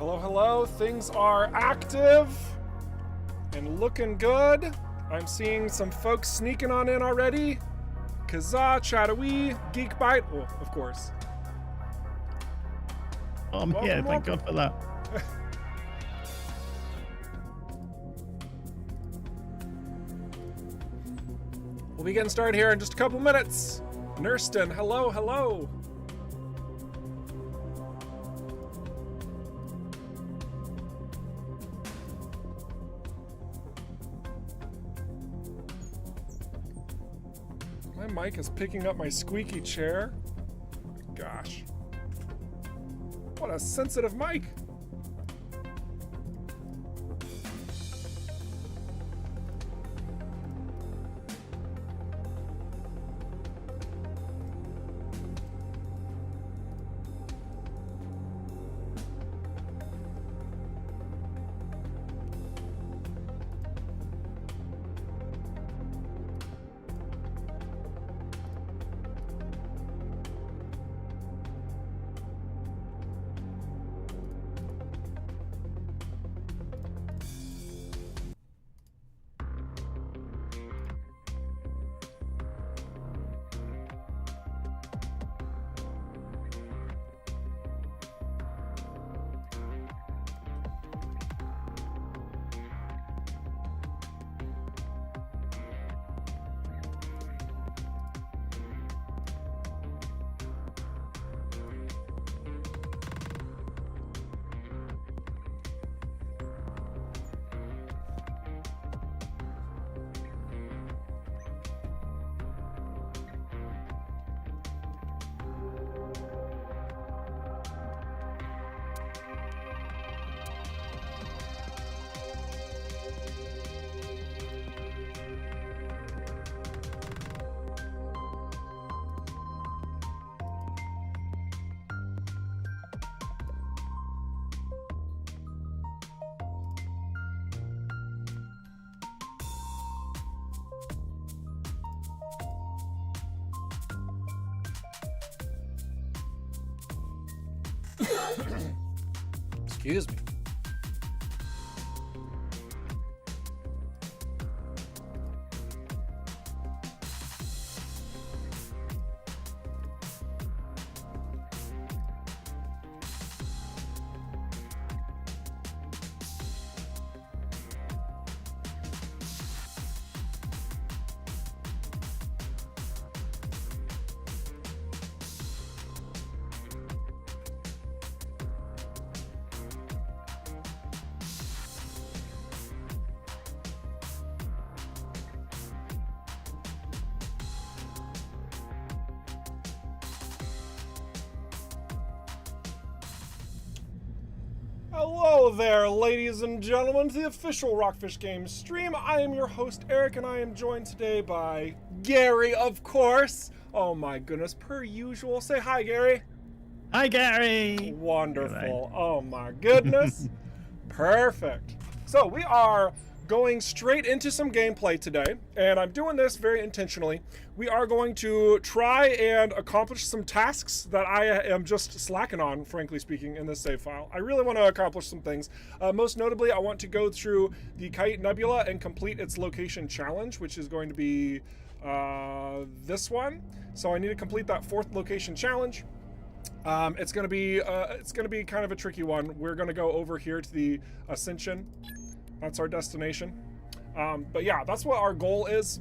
Hello, hello. Things are active and looking good. I'm seeing some folks sneaking on in already. Kazaa, Chatawee, Geekbite, oh, of course. Oh, I'm here. Thank God for that. We'll be getting started here in just a couple minutes. Nurston, hello, hello. My mic is picking up my squeaky chair. Gosh. What a sensitive mic. Excuse me. Hello there, ladies and gentlemen, to the official Rockfish Games stream. I am your host, Eric, and I am joined today by Gary, of course. Oh my goodness, per usual. Say hi, Gary. Hi, Gary. Wonderful. Oh my goodness. Perfect. So we are going straight into some gameplay today, and I'm doing this very intentionally. We are going to try and accomplish some tasks that I am just slacking on, frankly speaking, in this save file. I really want to accomplish some things. Most notably, I want to go through the Kite Nebula and complete its location challenge, which is going to be this one. So I need to complete that 4th location challenge. It's gonna be kind of a tricky one. We're gonna go over here to the Ascension. That's our destination. But yeah, that's what our goal is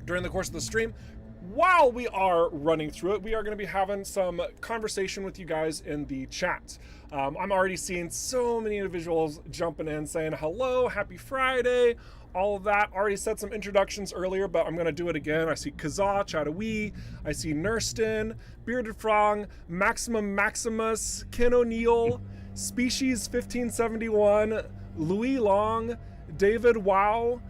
during the course of the stream. While we are running through it, we are going to be having some conversation with you guys in the chat. I'm already seeing so many individuals jumping in saying hello, happy Friday, all of that. Already said some introductions earlier, but I'm going to do it again. I see Kazaa, Chatawee, I see Nurston, Bearded Frong, Maximum Maximus, Ken O'Neill, Species 1571, Louis Long, David Wow,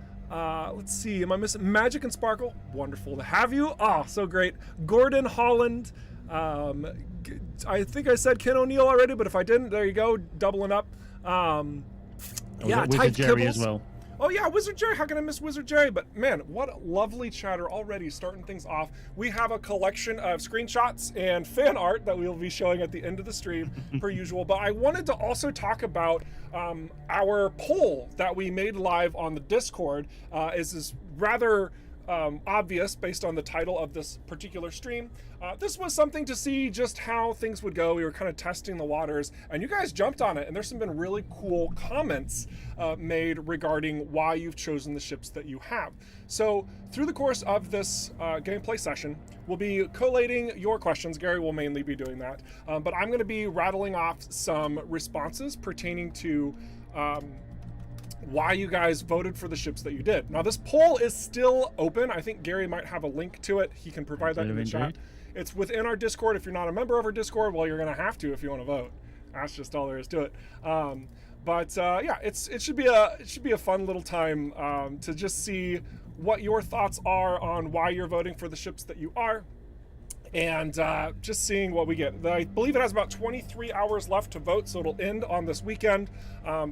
let's see, am I missing Magic and Sparkle? Wonderful to have you. Oh, so great. Gordon Holland, I think I said Ken O'Neill already, but if I didn't, there you go, doubling up. Yeah, Wizard Jerry as well. Oh yeah, Wizard Jerry, how can I miss Wizard Jerry? But man, what a lovely chatter already starting things off. We have a collection of screenshots and fan art that we'll be showing at the end of the stream per usual. But I wanted to also talk about our poll that we made live on the Discord. Is rather obvious based on the title of this particular stream. This was something to see just how things would go. We were kind of testing the waters, and you guys jumped on it, and there's been really cool comments made regarding why you've chosen the ships that you have. So through the course of this gameplay session, we'll be collating your questions. Gary will mainly be doing that, but I'm going to be rattling off some responses pertaining to why you guys voted for the ships that you did. Now this poll is still open. I think Gary might have a link to it. He can provide that in the chat. It's within our Discord. If you're not a member of our Discord, well, you're gonna have to if you want to vote. That's just all there is to it. Yeah, it should be a fun little time to just see what your thoughts are on why you're voting for the ships that you are, and just seeing what we get. I believe it has about 23 hours left to vote, so it'll end on this weekend.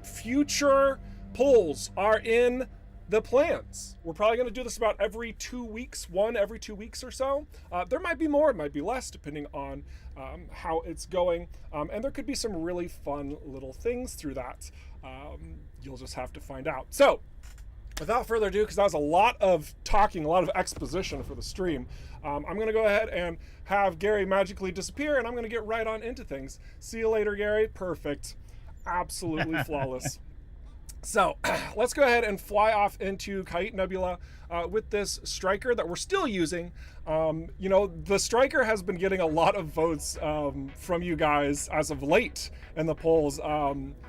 Future polls are in the plans. We're probably going to do this about every 2 weeks, one every 2 weeks or so. There might be more, it might be less, depending on how it's going. And there could be some really fun little things through that. You'll just have to find out. So, without further ado, because that was a lot of talking, a lot of exposition for the stream, I'm going to go ahead and have Gary magically disappear, and I'm going to get right on into things. See you later, Gary. Perfect. Absolutely flawless. So let's go ahead and fly off into Kite Nebula with this Striker that we're still using. You know, the Striker has been getting a lot of votes from you guys as of late in the polls.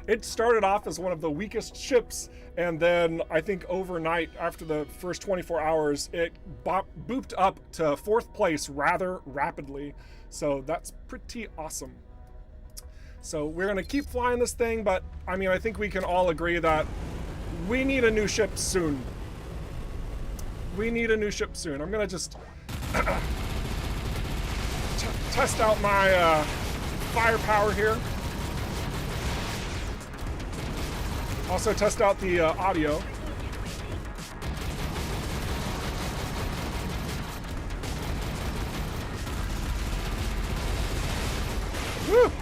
It started off as one of the weakest ships, and then I think overnight, after the first 24 hours, it booped up to 4th place rather rapidly. So that's pretty awesome. So we're going to keep flying this thing, but I mean, I think we can all agree that we need a new ship soon. We need a new ship soon. I'm going to just test out my firepower here. Also test out the audio. Woo!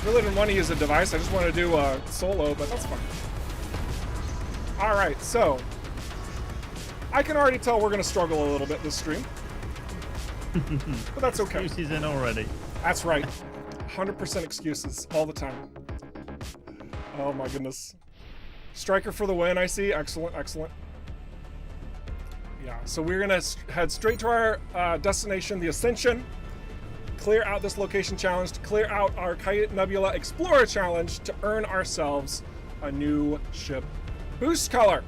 Really didn't want to use a device. I just want to do a solo, but that's fine. All right, so I can already tell we're going to struggle a little bit this stream, but that's okay. Excuses in already. That's right. 100% excuses all the time. Oh my goodness. Striker for the win, I see. Excellent, excellent. Yeah, so we're going to head straight to our destination, the Ascension. Clear out this location challenge, to clear out our Kite Nebula Explorer challenge to earn ourselves a new ship boost color.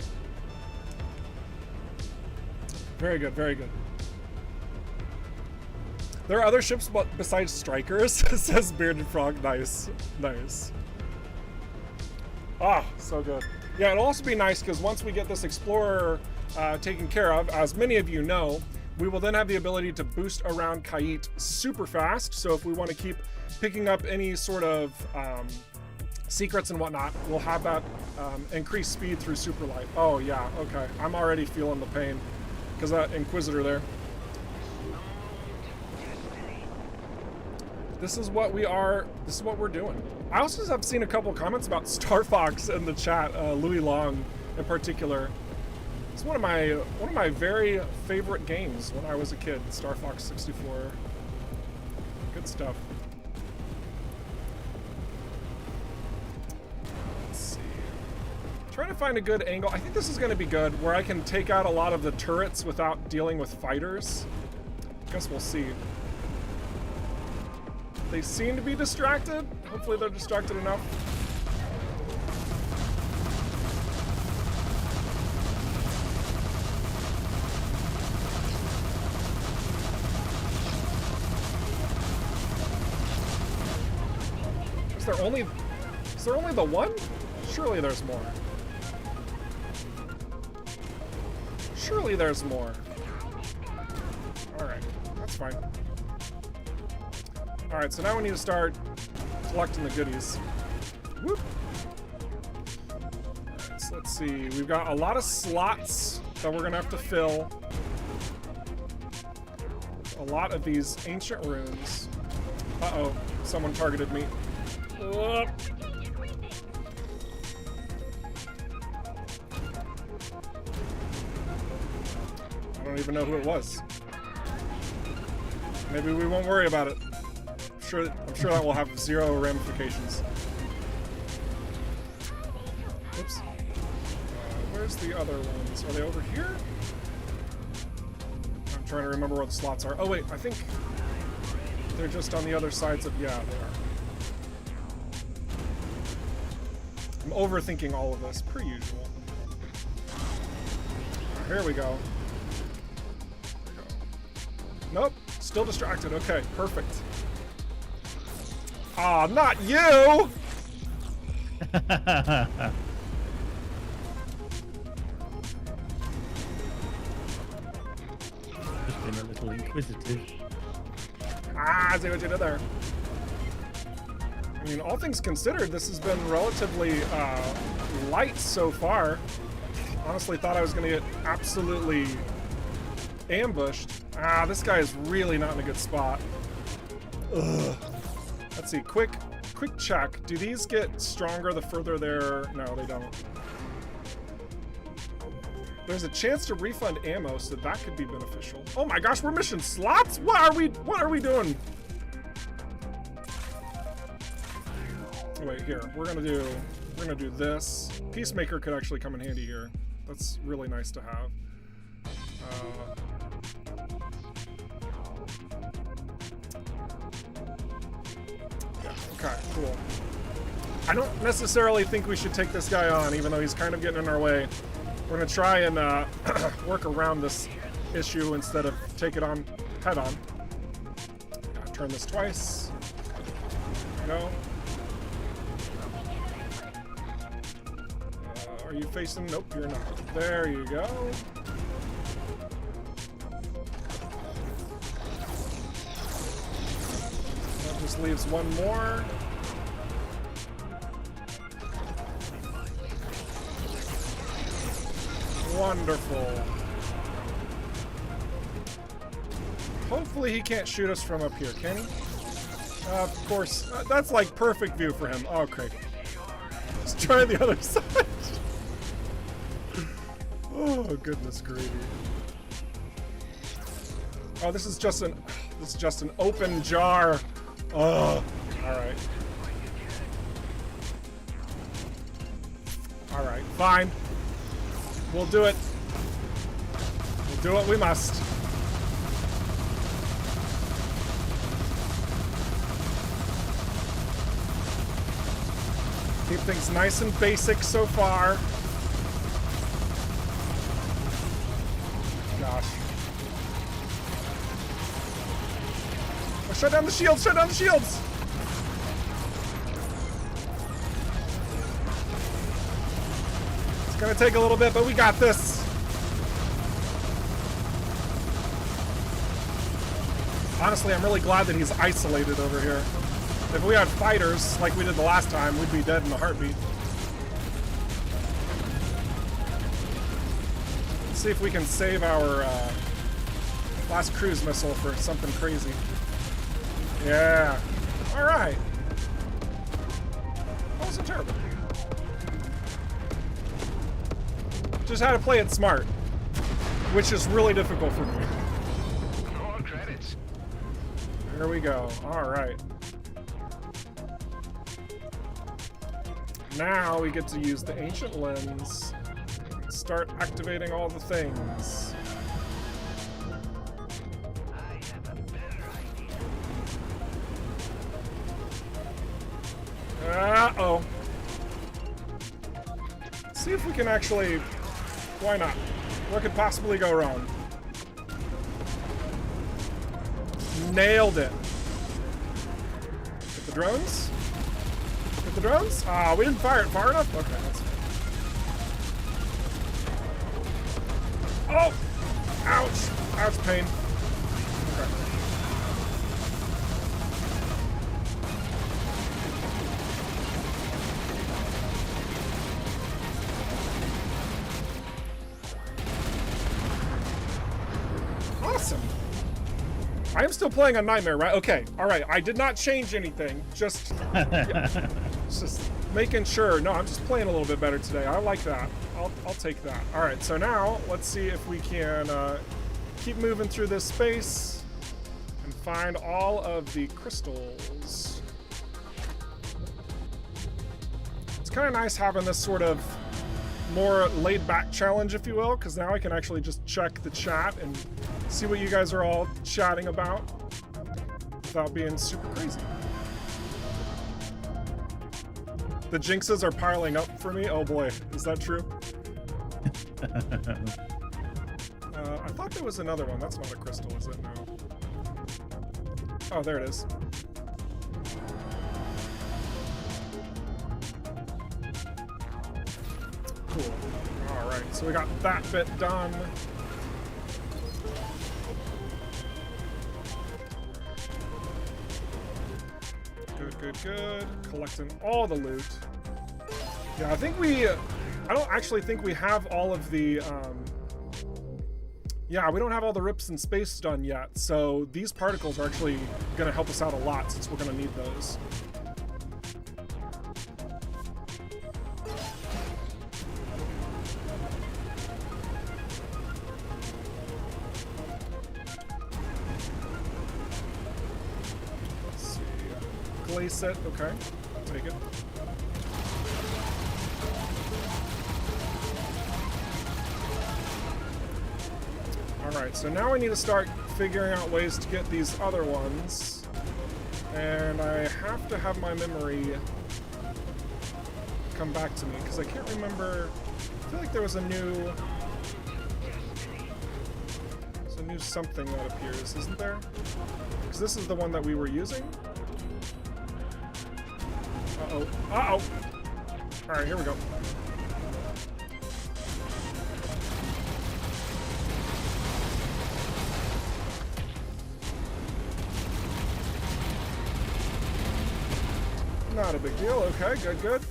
Very good, very good. There are other ships besides Strikers, says Bearded Frog. Nice, nice. Ah, so good. Yeah, it'll also be nice because once we get this Explorer taken care of, as many of you know, we will then have the ability to boost around Kite super fast. So if we want to keep picking up any sort of secrets and whatnot, we'll have that increased speed through super light. Oh yeah, okay. I'm already feeling the pain because that Inquisitor there. This is what we are, this is what we're doing. I also have seen a couple comments about Star Fox in the chat, Louis Long in particular. It's one of my very favorite games when I was a kid, Star Fox 64. Good stuff. Let's see. Trying to find a good angle. I think this is going to be good, where I can take out a lot of the turrets without dealing with fighters. Guess we'll see. They seem to be distracted. Hopefully they're distracted enough. Is there only the one? Surely there's more. Surely there's more. Alright, that's fine. Alright, so now we need to start collecting the goodies. Whoop. Alright, so let's see. We've got a lot of slots that we're gonna have to fill. A lot of these ancient runes. Uh-oh, someone targeted me. Whoop. I don't even know who it was. Maybe we won't worry about it. I'm sure that will have zero ramifications. Oops. Where's the other ones? Are they over here? I'm trying to remember where the slots are. Oh wait, I think they're just on the other sides of... Yeah, they are. I'm overthinking all of this, per usual. Here we go. Nope, still distracted. Okay, perfect. Ah, not you! Just been a little inquisitive. Ah, I see what you did there. I mean, all things considered, this has been relatively light so far. Honestly, thought I was gonna get absolutely ambushed. Ah, this guy is really not in a good spot. Ugh. Let's see, quick check. Do these get stronger the further they're... No, they don't. There's a chance to refund ammo, so that could be beneficial. Oh my gosh, we're mission slots? What are we doing? Oh, wait, here. We're gonna do this. Peacemaker could actually come in handy here. That's really nice to have. Okay, cool. I don't necessarily think we should take this guy on, even though he's kind of getting in our way. We're gonna try and work around this issue instead of take it on head on. Gotta turn this twice. There we go. Are you facing? Nope, you're not. There you go. That just leaves one more. Wonderful. Hopefully he can't shoot us from up here, can he? Of course. That's like perfect view for him. Okay. Let's try the other side. Oh, goodness gravy. Oh, this is just an open jar. Oh, all right. All right, fine. We'll do it. We'll do what we must. Keep things nice and basic so far. Gosh. Oh, shut down the shields! Shut down the shields! It's gonna take a little bit, but we got this. Honestly, I'm really glad that he's isolated over here. If we had fighters like we did the last time, we'd be dead in a heartbeat. Let's see if we can save our last cruise missile for something crazy. Yeah. All right. That wasn't terrible. Just had to play it smart, which is really difficult for me. More credits. Here we go. All right. Now we get to use the ancient lens and start activating all the things. Uh-oh. See if we can actually... Why not? What could possibly go wrong? Nailed it. Get the drones? Get the drones? Ah, we didn't fire it far enough? Okay, that's fine. Oh! Ouch! Ouch, pain. Okay. I am still playing on Nightmare, right? Okay, all right. I did not change anything. Just, yeah, just making sure. No, I'm just playing a little bit better today. I like that. I'll take that. All right, so now let's see if we can keep moving through this space and find all of the crystals. It's kind of nice having this sort of more laid-back challenge, if you will, because now I can actually just check the chat and see what you guys are all chatting about without being super crazy. The jinxes are piling up for me. Oh boy, is that true? I thought there was another one. That's not a crystal, is it? No. Oh, there it is. Cool. All right, so we got that bit done. Good. Collecting all the loot. Yeah, I don't actually think we have all of the, yeah, we don't have all the rips in space done yet. So these particles are actually gonna help us out a lot since we're gonna need those. Glaze it, okay, take it. Alright, so now I need to start figuring out ways to get these other ones. And I have to have my memory come back to me, because I can't remember. I feel like there was a new something that appears, isn't there? Because this is the one that we were using. Uh-oh. Alright, here we go. Not a big deal. Okay, good.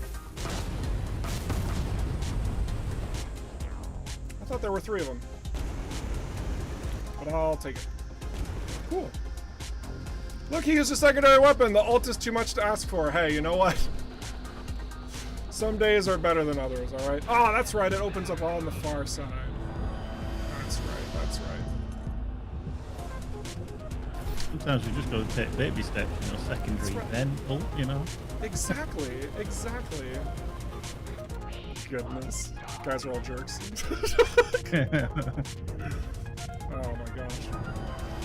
I thought there were 3 of them. But I'll take it. Cool. Look, he used a secondary weapon. The ult is too much to ask for. Hey, you know what? Some days are better than others, alright? Oh, that's right. It opens up all on the far side. That's right. Sometimes we just got to take baby steps, secondary, right. Then ult, Exactly. Goodness. Guys are all jerks. Oh my gosh.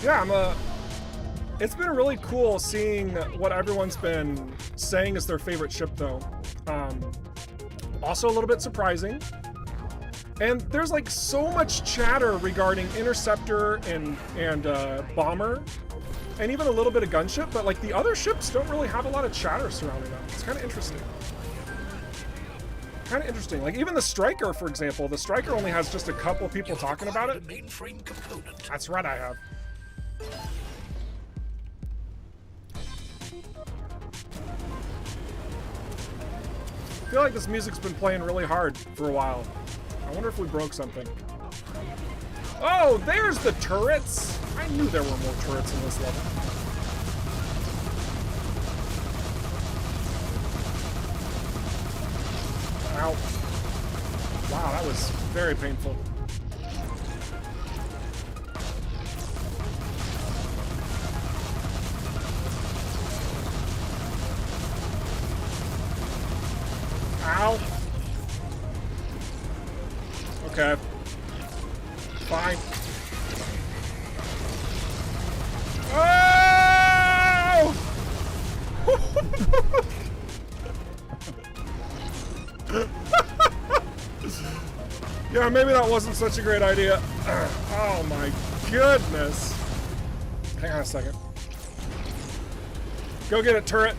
Yeah, it's been really cool seeing what everyone's been saying is their favorite ship, though. Also a little bit surprising. And there's like so much chatter regarding Interceptor and Bomber, and even a little bit of gunship, but like the other ships don't really have a lot of chatter surrounding them. It's kind of interesting. Like even the Striker, for example, the Striker only has just a couple people talking about it. That's right, I have. I feel like this music's been playing really hard for a while. I wonder if we broke something. Oh, there's the turrets! I knew there were more turrets in this level. Ow. Wow, that was very painful. Ow. Okay. Fine. Oh! Yeah, maybe that wasn't such a great idea. Oh my goodness. Hang on a second. Go get a turret.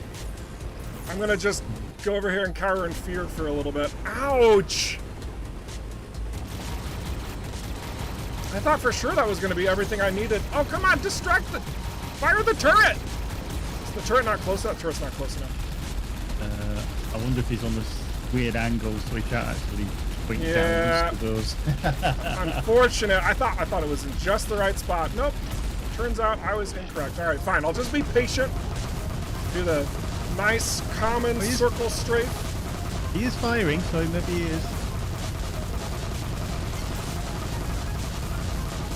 I'm gonna just go over here and cower in fear for a little bit. Ouch! I thought for sure that was going to be everything I needed. Oh, come on, distract the... Fire the turret! Is the turret not close enough? Turret's not close enough. I wonder if he's on this weird angle so he can't actually point down to those. Unfortunate. I thought it was in just the right spot. Nope. Turns out I was incorrect. All right, fine. I'll just be patient. Do the nice, common circle strafe. He is firing, so maybe he is.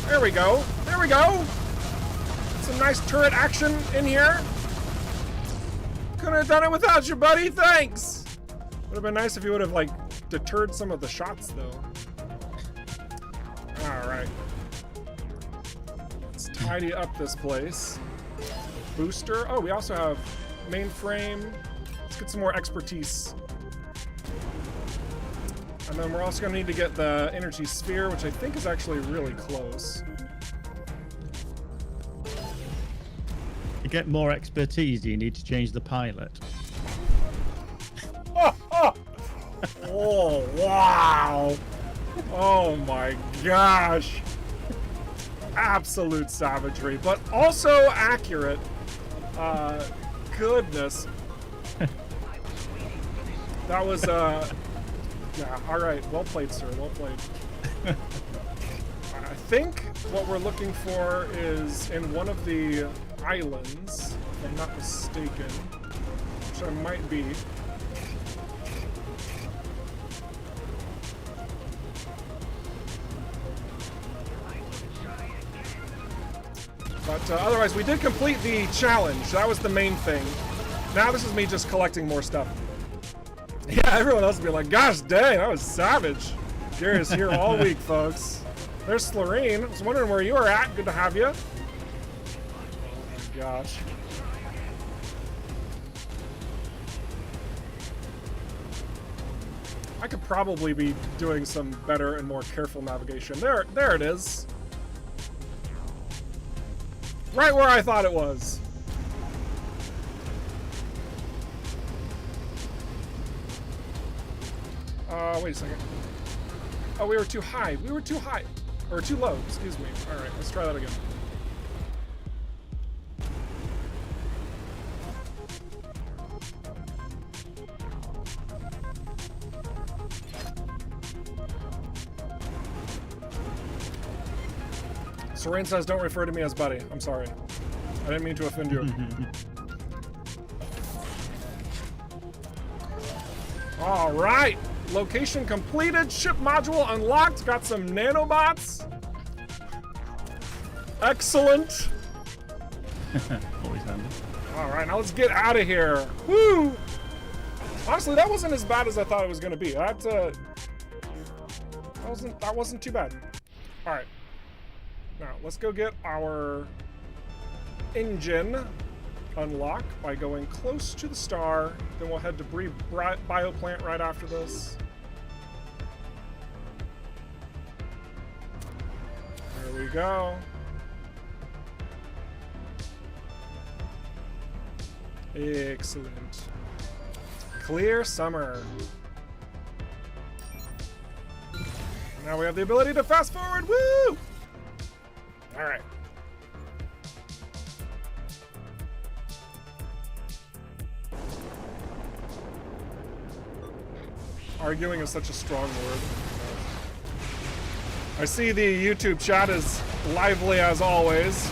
There we go. There we go. Some nice turret action in here. Couldn't have done it without you, buddy. Thanks. Would have been nice if you would have, like, deterred some of the shots, though. All right. Let's tidy up this place. Booster. Oh, we also have mainframe. Let's get some more expertise. And then we're also going to need to get the energy sphere, which I think is actually really close. To get more expertise, you need to change the pilot. Oh, wow. Oh my gosh. Absolute savagery, but also accurate. Goodness. That was, yeah, all right. Well played, sir. Well played. I think what we're looking for is in one of the islands, if I'm not mistaken, which I might be. But otherwise, we did complete the challenge. That was the main thing. Now this is me just collecting more stuff. Yeah, everyone else would be like, gosh dang, that was savage. Gary's here all week, folks. There's Slorine. I was wondering where you were at. Good to have you. Oh my gosh. I could probably be doing some better and more careful navigation. There it is. Right where I thought it was. Wait a second. Oh, we were too high. We were too high. Or too low, excuse me. All right, let's try that again. Serene says, don't refer to me as buddy. I'm sorry. I didn't mean to offend you. All right. Location completed. Ship module unlocked. Got some nanobots. Excellent. Always handy. All right, now let's get out of here. Woo! Honestly, that wasn't as bad as I thought it was going to be. That wasn't too bad. All right. Now, let's go get our engine unlock by going close to the star. Then we'll head to bioplant right after this. There we go. Excellent. Clear summer. Now we have the ability to fast forward. Woo! All right. Arguing is such a strong word. I see the YouTube chat is lively as always.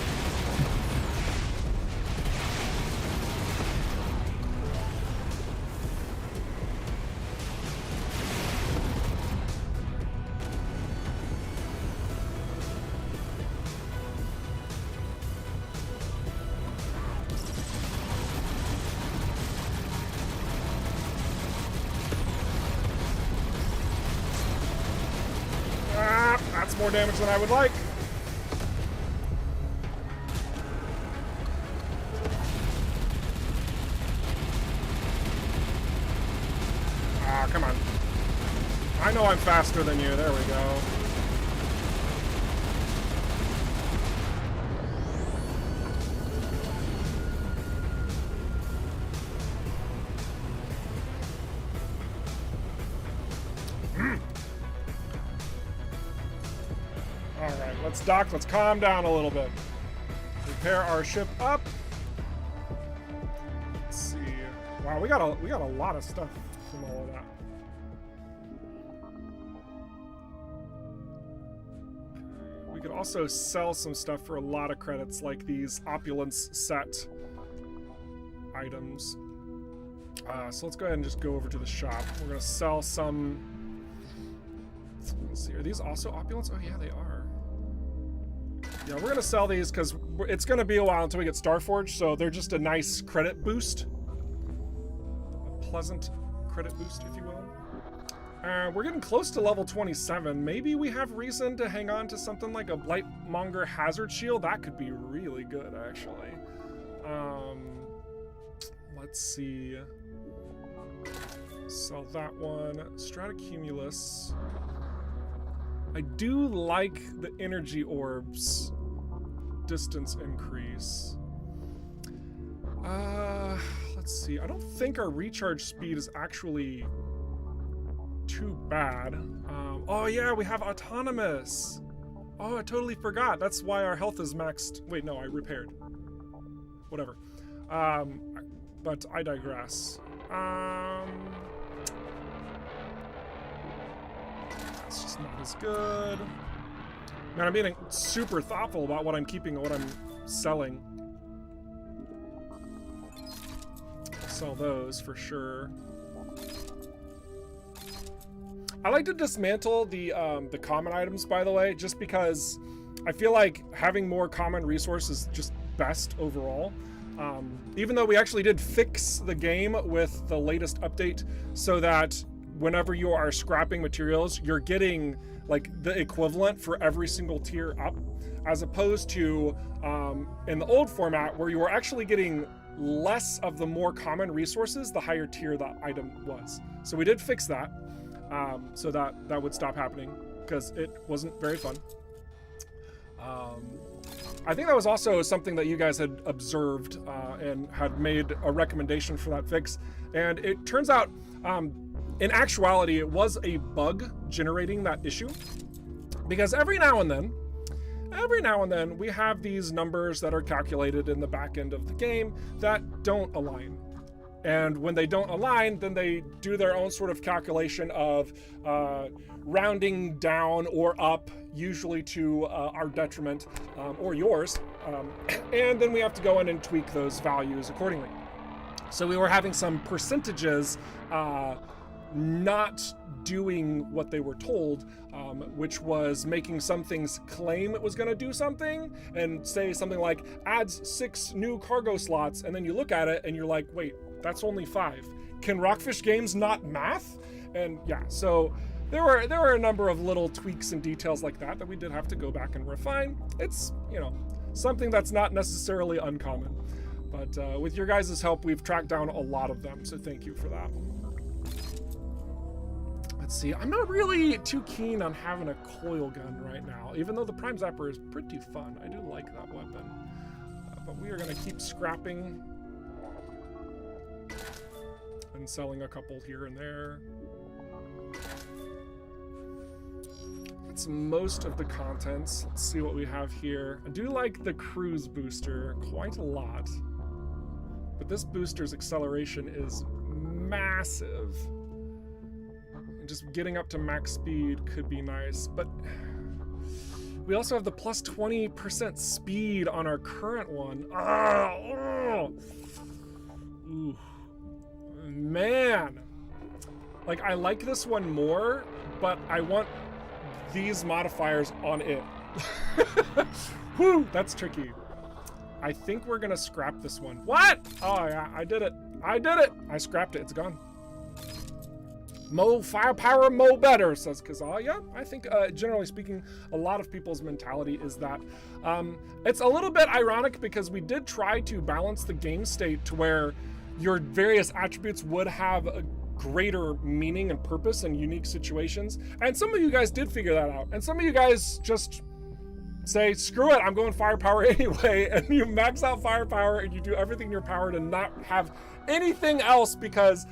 That's more damage than I would like. Ah, come on. I know I'm faster than you. There we go. Let's dock, let's calm down a little bit. Repair our ship up. Let's see. Wow, we got a lot of stuff from all of that. could also sell some stuff for a lot of credits, like these opulence set items. So let's go ahead and just go over to the shop. We're gonna sell some. Let's see, are these also opulence? Oh yeah, they are. Yeah, we're gonna sell these because it's gonna be a while until we get Starforged, so they're just a nice credit boost. A pleasant credit boost, if you will. We're getting close to level 27. Maybe we have reason to hang on to something like a Blightmonger Hazard Shield. That could be really good, actually. Let's see. Sell that one. Stratocumulus. I do like the energy orbs distance increase. Let's see. I don't think our recharge speed is actually too bad. Oh yeah, we have autonomous. Oh, I totally forgot. That's why our health is maxed. Wait, no, I repaired. Whatever. But I digress. It's just not as good. Man, I'm being super thoughtful about what I'm keeping and what I'm selling. I'll sell those for sure. I like to dismantle the common items, by the way, just because I feel like having more common resources is just best overall. Even though we actually did fix the game with the latest update so that whenever you are scrapping materials, you're getting like the equivalent for every single tier up, as opposed to in the old format where you were actually getting less of the more common resources the higher tier the item was. So we did fix that so that would stop happening because it wasn't very fun. I think that was also something that you guys had observed and had made a recommendation for that fix. And it turns out, in actuality, it was a bug generating that issue. Because every now and then, we have these numbers that are calculated in the back end of the game that don't align. And when they don't align, then they do their own sort of calculation of rounding down or up, usually to our detriment or yours. And then we have to go in and tweak those values accordingly. So we were having some percentages not doing what they were told, which was making some things claim it was going to do something and say something like adds 6 new cargo slots. And then you look at it and you're like, wait, that's only 5. Can Rockfish Games not math? And yeah, so there were a number of little tweaks and details like that we did have to go back and refine. It's, you know, something that's not necessarily uncommon. But with your guys' help, we've tracked down a lot of them, so thank you for that. Let's see, I'm not really too keen on having a coil gun right now, even though the Prime Zapper is pretty fun. I do like that weapon. But we are going to keep scrapping and selling a couple here and there. That's most of the contents. Let's see what we have here. I do like the cruise booster quite a lot, but this booster's acceleration is massive. And just getting up to max speed could be nice, but we also have the plus 20% speed on our current one. Ooh. Man, like I like this one more, but I want these modifiers on it. Whew, that's tricky. I think we're gonna scrap this one. What? Oh yeah, I did it. I scrapped it, it's gone. Mo firepower, mo better, says Kazaa. Yeah, I think generally speaking, a lot of people's mentality is that. It's a little bit ironic because we did try to balance the game state to where your various attributes would have a greater meaning and purpose in unique situations. And some of you guys did figure that out. And some of you guys just say, screw it, I'm going firepower anyway. And you max out firepower and you do everything in your power to not have anything else because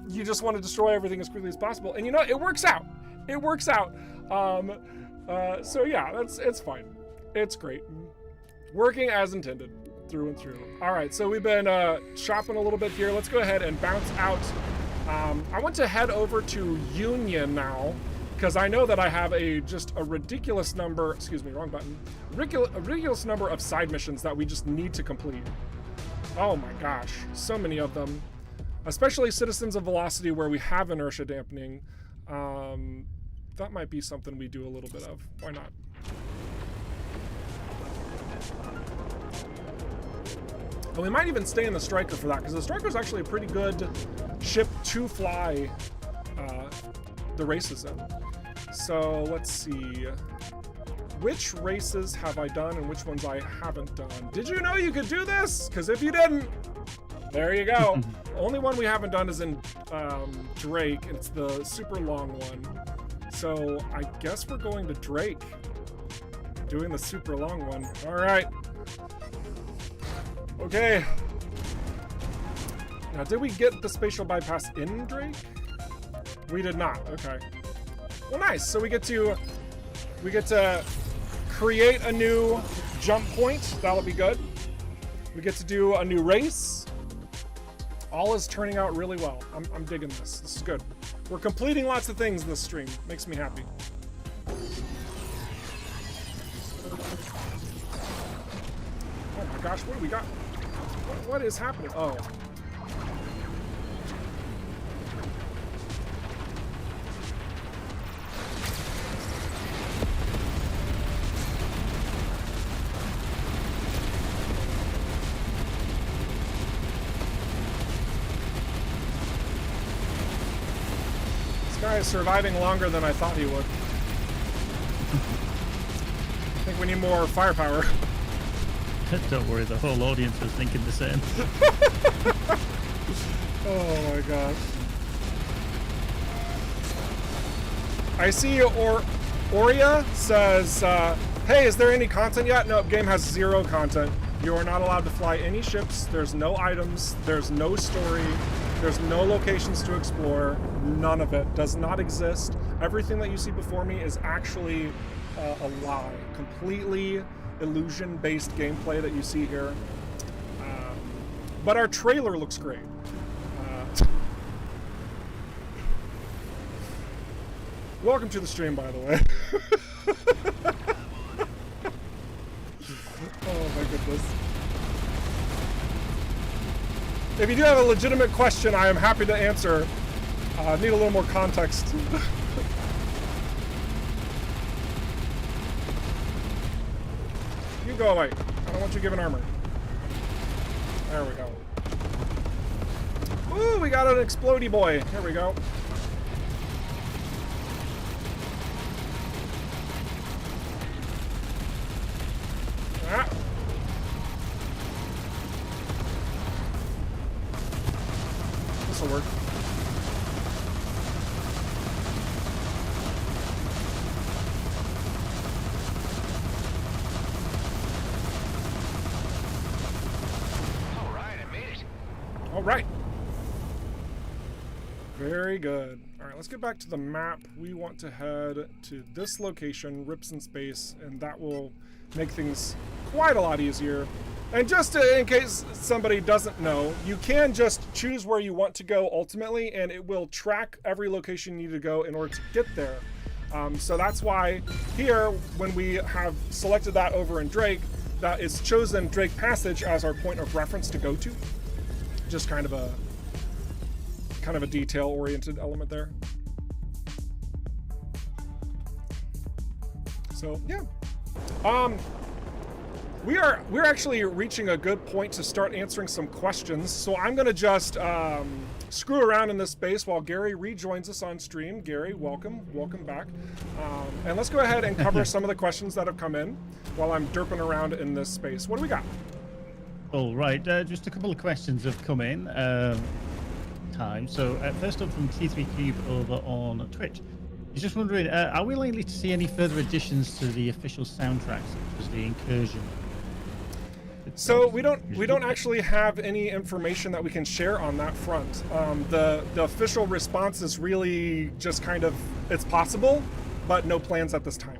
you just want to destroy everything as quickly as possible. And you know, it works out. It works out. So yeah, it's fine. It's great. Working as intended. Through and through. All right, so we've been shopping a little bit here. Let's go ahead and bounce out. I want to head over to Union now because I know that I have just a ridiculous number, excuse me, wrong button, a ridiculous number of side missions that we just need to complete. Oh my gosh, so many of them, especially Citizens of Velocity where we have inertia dampening. That might be something we do a little bit of. Why not? And we might even stay in the Striker for that, because the Striker is actually a pretty good ship to fly the races in. So let's see. Which races have I done and which ones I haven't done? Did you know you could do this? Because if you didn't, there you go. The only one we haven't done is in Drake, and it's the super long one. So I guess we're going to Drake, doing the super long one. All right. Okay. Now, did we get the spatial bypass in Drake? We did not. Okay. Well, nice. So we get to create a new jump point. That'll be good. We get to do a new race. All is turning out really well. I'm digging this. This is good. We're completing lots of things this stream. Makes me happy. Oh my gosh, what do we got? What is happening? Oh. This guy is surviving longer than I thought he would. I think we need more firepower. Don't worry, the whole audience was thinking the same. Oh my gosh. I see Oria says, hey, is there any content yet? No, game has 0 content. You are not allowed to fly any ships. There's no items. There's no story. There's no locations to explore. None of it does not exist. Everything that you see before me is actually a lie. Completely illusion-based gameplay that you see here. But our trailer looks great. Welcome to the stream, by the way. Oh my goodness. If you do have a legitimate question, I am happy to answer. Need a little more context. You go away. I don't want you giving armor. There we go. Ooh, we got an explodey boy. Here we go. Ah. This'll work. All right. Very good. All right, let's get back to the map. We want to head to this location, Rips in Space, and that will make things quite a lot easier. And just in case somebody doesn't know, you can just choose where you want to go ultimately, and it will track every location you need to go in order to get there. So that's why here, when we have selected that over in Drake, that is chosen Drake Passage as our point of reference to go to. Just kind of a detail-oriented element there. So yeah, we're actually reaching a good point to start answering some questions. So I'm gonna just screw around in this space while Gary rejoins us on stream. Gary, welcome back. And let's go ahead and cover some of the questions that have come in while I'm derping around in this space. What do we got? All right, just a couple of questions have come in. So first up from T3 Cube over on Twitch. He's just wondering, are we likely to see any further additions to the official soundtrack, such as the Incursion? So we don't actually have any information that we can share on that front. The official response is really just kind of, it's possible, but no plans at this time.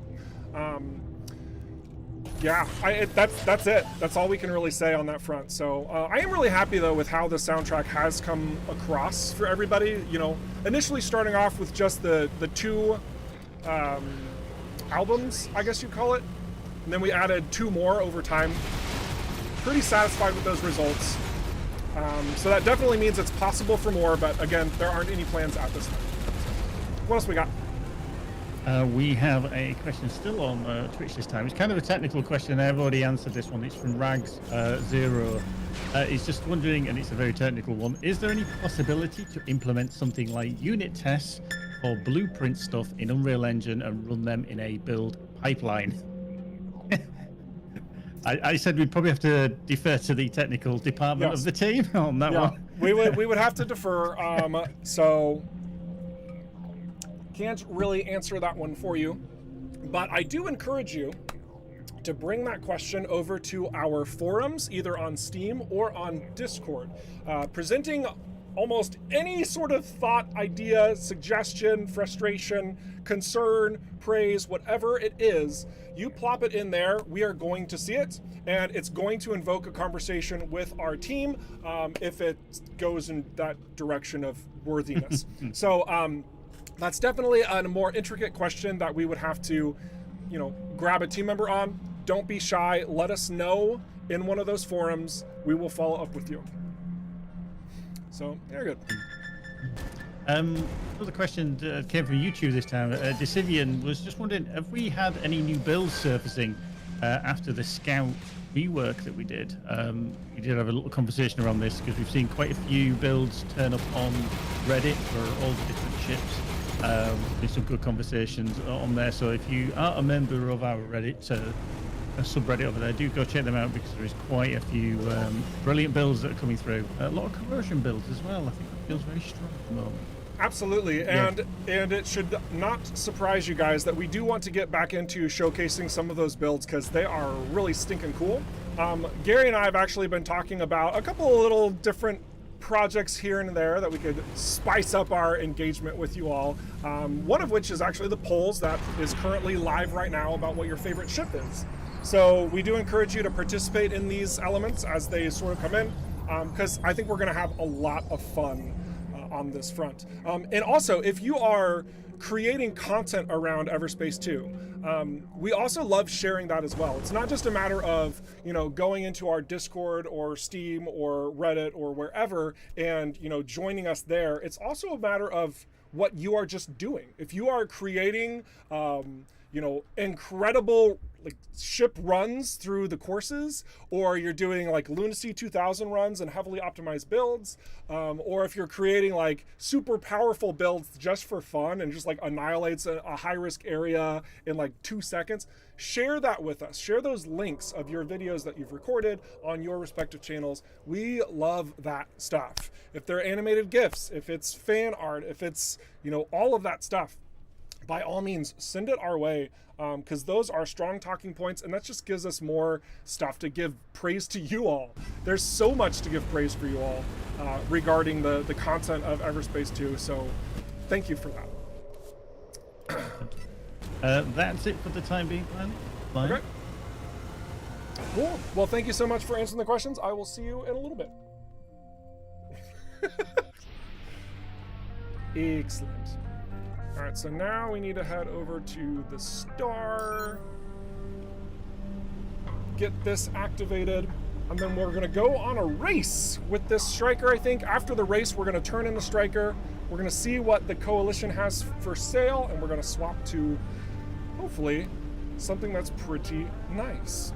Yeah, that's it. That's all we can really say on that front. So I am really happy though with how the soundtrack has come across for everybody. You know, initially starting off with just the two albums, I guess you'd call it. And then we added 2 more over time. Pretty satisfied with those results. So that definitely means it's possible for more, but again, there aren't any plans at this time. What else we got? We have a question still on Twitch this time. It's kind of a technical question. I've already answered this one. It's from Rags0. He's just wondering, and it's a very technical one, is there any possibility to implement something like unit tests or blueprint stuff in Unreal Engine and run them in a build pipeline? I said we'd probably have to defer to the technical department of the team on that one. we would have to defer. So can't really answer that one for you, but I do encourage you to bring that question over to our forums, either on Steam or on Discord, presenting almost any sort of thought, idea, suggestion, frustration, concern, praise, whatever it is. You plop it in there, we are going to see it, and it's going to invoke a conversation with our team if it goes in that direction of worthiness. So that's definitely a more intricate question that we would have to, grab a team member on. Don't be shy. Let us know in one of those forums. We will follow up with you. So, very good. Another question came from YouTube this time. Decivian was just wondering, have we had any new builds surfacing after the Scout rework that we did? We did have a little conversation around this because we've seen quite a few builds turn up on Reddit for all the different ships. There's some good conversations on there. So if you are a member of our Reddit, a subreddit over there, do go check them out because there is quite a few brilliant builds that are coming through. A lot of conversion builds as well. I think that feels very strong at the moment. Absolutely, and it should not surprise you guys that we do want to get back into showcasing some of those builds because they are really stinking cool. Gary and I have actually been talking about a couple of little different projects here and there that we could spice up our engagement with you all. One of which is actually the polls that is currently live right now about what your favorite ship is. So we do encourage you to participate in these elements as they sort of come in, because I think we're going to have a lot of fun on this front. And also, if you are creating content around EVERSPACE 2, we also love sharing that as well. It's not just a matter of, going into our Discord or Steam or Reddit or wherever and, joining us there. It's also a matter of what you are just doing. If you are creating, incredible ship runs through the courses, or you're doing Lunacy 2000 runs and heavily optimized builds, or if you're creating super powerful builds just for fun and just annihilates a high risk area in 2 seconds, share that with us. Share those links of your videos that you've recorded on your respective channels. We love that stuff. If they're animated GIFs, if it's fan art, if it's all of that stuff, by all means, send it our way, because those are strong talking points, and that just gives us more stuff to give praise to you all. There's so much to give praise for you all regarding the content of EVERSPACE 2, so thank you for that. That's it for the time being, Glenn. Okay. Cool. Well, thank you so much for answering the questions. I will see you in a little bit. Excellent. All right, so now we need to head over to the star, get this activated, and then we're gonna go on a race with this striker. I think after the race, we're gonna turn in the striker. We're gonna see what the coalition has for sale, and we're gonna swap to, hopefully, something that's pretty nice.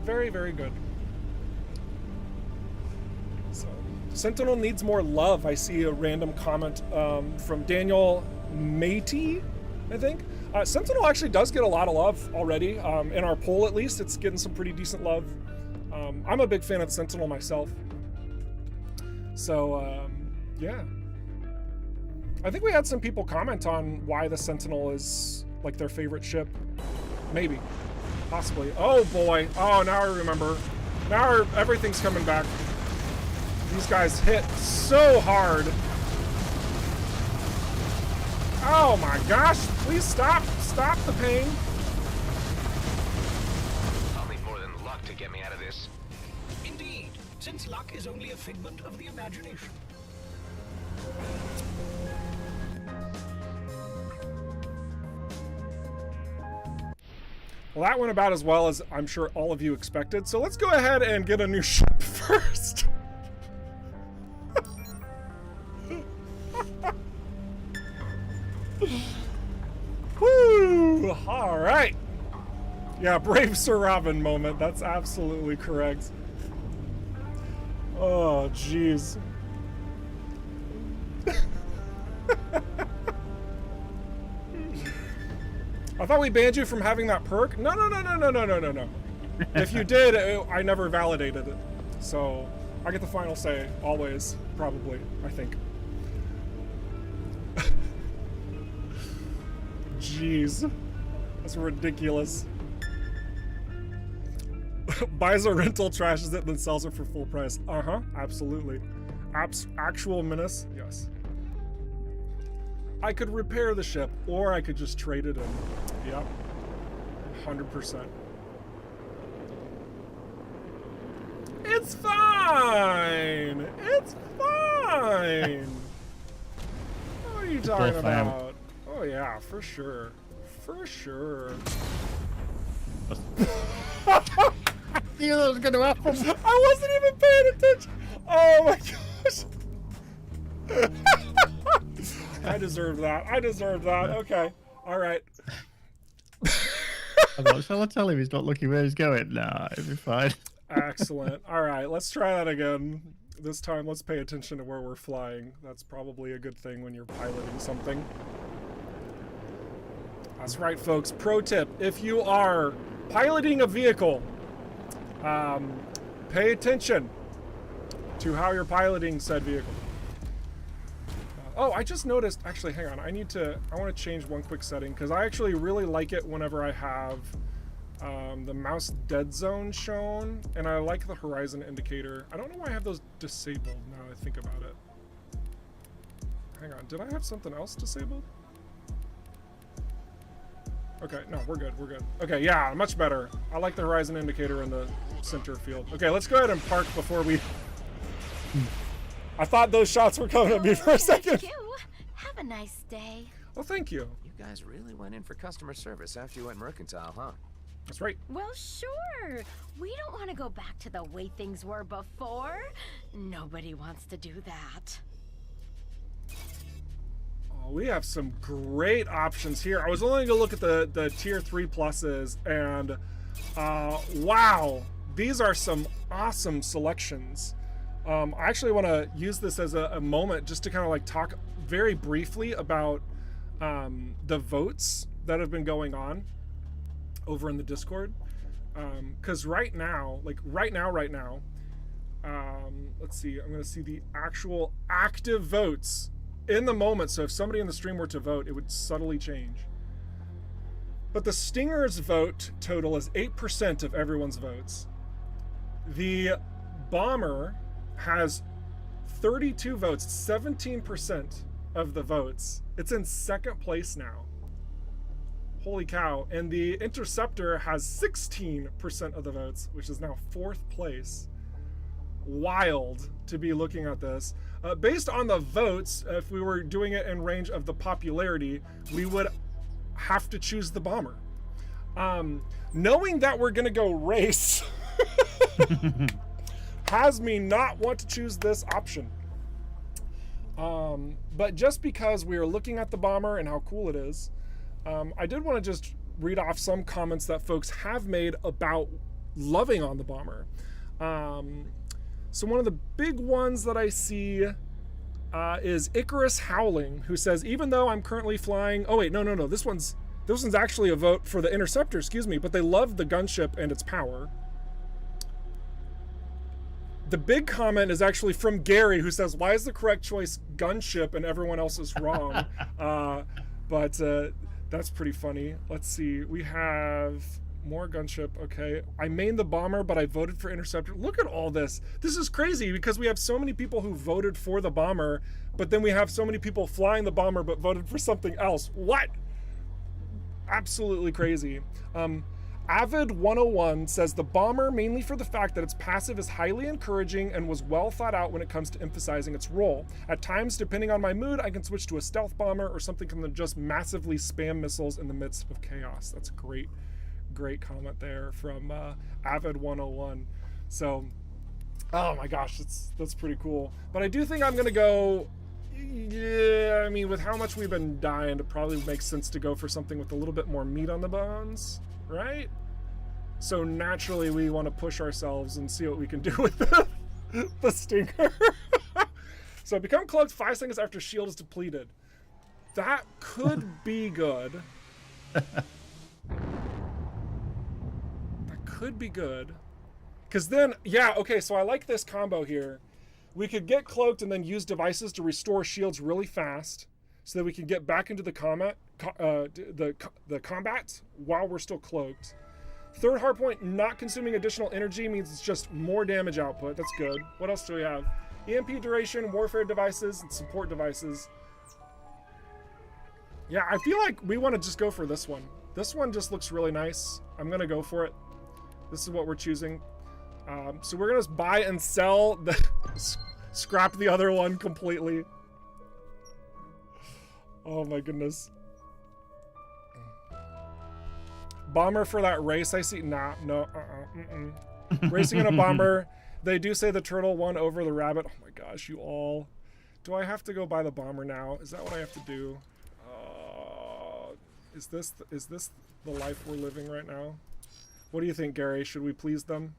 Very, very good. So, Sentinel needs more love. I see a random comment from Daniel Matey, I think. Sentinel actually does get a lot of love already. In our poll, at least, it's getting some pretty decent love. I'm a big fan of Sentinel myself. So, yeah. I think we had some people comment on why the Sentinel is their favorite ship. Maybe. Possibly. Oh boy. Oh, now I remember. Now everything's coming back. These guys hit so hard. Oh my gosh, please stop. Stop the pain. I'll need more than luck to get me out of this. Indeed, since luck is only a figment of the imagination. Well, that went about as well as I'm sure all of you expected. So let's go ahead and get a new ship first. Woo! All right. Yeah, brave Sir Robin moment. That's absolutely correct. Oh, jeez. I thought we banned you from having that perk. No. If you did, I never validated it. So I get the final say, always, probably, I think. Jeez. That's ridiculous. Buys a rental, trashes it, then sells it for full price. Uh-huh, absolutely. Actual menace, yes. I could repair the ship, or I could just trade it in. Yep. 100%. It's fine! It's fine! What are you talking about? Oh yeah, for sure. For sure. You know what's gonna happen. I wasn't even paying attention. Oh my gosh. I deserve that. I deserve that. Okay. All right. Shall I tell him he's not looking where he's going? Nah, it'll be fine. Excellent. All right, let's try that again. This time, let's pay attention to where we're flying. That's probably a good thing when you're piloting something. That's right, folks. Pro tip, if you are piloting a vehicle, pay attention to how you're piloting said vehicle. Oh, I just noticed, actually, hang on. I want to change one quick setting because I actually really like it whenever I have the mouse dead zone shown, and I like the horizon indicator. I don't know why I have those disabled now that I think about it. Hang on, did I have something else disabled? Okay, no, we're good, we're good. Okay, yeah, much better. I like the horizon indicator in the center field. Okay, let's go ahead and park before we... I thought those shots were coming at me for a second. Thank you. Have a nice day. Well, thank you. You guys really went in for customer service after you went mercantile, huh? That's right. Well, sure. We don't want to go back to the way things were before. Nobody wants to do that. Oh, we have some great options here. I was only going to look at the tier 3 pluses, and wow, these are some awesome selections. I actually want to use this as a moment just to kind of like talk very briefly about the votes that have been going on over in the Discord. Because right now, let's see, I'm going to see the actual active votes in the moment. So if somebody in the stream were to vote, it would subtly change. But the Stinger's vote total is 8% of everyone's votes. The Bomber has 32 votes, 17% of the votes. It's in second place now. Holy cow. And the Interceptor has 16% of the votes, which is now fourth place. Wild to be looking at this. Based on the votes, if we were doing it in range of the popularity, we would have to choose the Bomber. Knowing that we're gonna go race has me not want to choose this option. But just because we are looking at the Bomber and how cool it is, I did want to just read off some comments that folks have made about loving on the Bomber. So one of the big ones that I see is Icarus Howling, who says, even though I'm currently flying... Oh, wait, no. This one's actually a vote for the Interceptor, excuse me, but they love the gunship and its power. The big comment is actually from Gary, who says, why is the correct choice gunship and everyone else is wrong? But that's pretty funny. Let's see. We have more gunship. Okay. I main the Bomber, but I voted for Interceptor. Look at all this. This is crazy because we have so many people who voted for the Bomber, but then we have so many people flying the Bomber but voted for something else. What? Absolutely crazy. Avid 101 says the Bomber, mainly for the fact that its passive is highly encouraging and was well thought out when it comes to emphasizing its role. At times, depending on my mood, I can switch to a stealth bomber or something that can just massively spam missiles in the midst of chaos. That's great. great comment there from Avid 101. So, oh my gosh, that's pretty cool. But I do think I'm gonna go. Yeah, I mean, with how much we've been dying, it probably makes sense to go for something with a little bit more meat on the bones, right? So naturally, we want to push ourselves and see what we can do with the stinger. So become cloaked 5 seconds after shield is depleted. That could be good. That could be good. Because then, yeah, okay, so I like this combo here. We could get cloaked and then use devices to restore shields really fast so that we can get back into the combat while we're still cloaked. Third hard point, not consuming additional energy means it's just more damage output. That's good. What else do we have? EMP duration, warfare devices, and support devices. Yeah, I feel like we want to just go for this one. This one just looks really nice. I'm going to go for it. This is what we're choosing. So we're going to buy and sell, scrap the other one completely. Oh my goodness. Bomber for that race I see. Nah, no, Racing in a bomber. They do say the turtle won over the rabbit. Oh my gosh, you all. Do I have to go buy the bomber now? Is that what I have to do? Is this the life we're living right now? What do you think, Gary? Should we please them?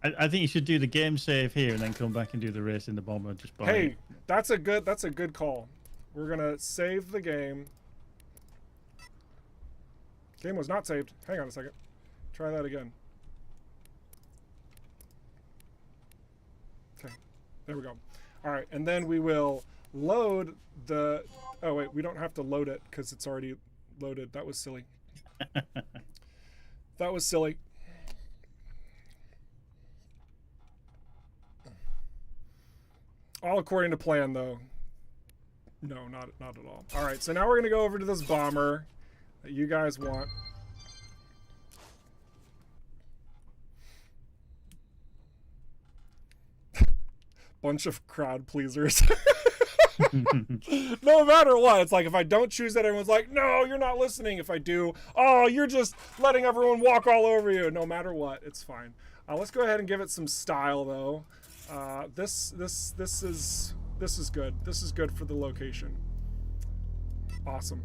I think you should do the game save here and then come back and do the race in the bomber. Just buy it. That's a good call. We're gonna save the game. Game was not saved. Hang on a second. Try that again. Okay, there we go. All right, and then we will load the. Oh wait, we don't have to load it because it's already loaded. That was silly. That was silly. All according to plan, though. No, not at all. All right, so now we're gonna go over to this bomber that you guys want. Bunch of crowd pleasers. No matter what, it's like if I don't choose that, everyone's like, "No, you're not listening." If I do, "Oh, you're just letting everyone walk all over you." No matter what, it's fine. Let's go ahead and give it some style, though. This is good. This is good for the location. Awesome.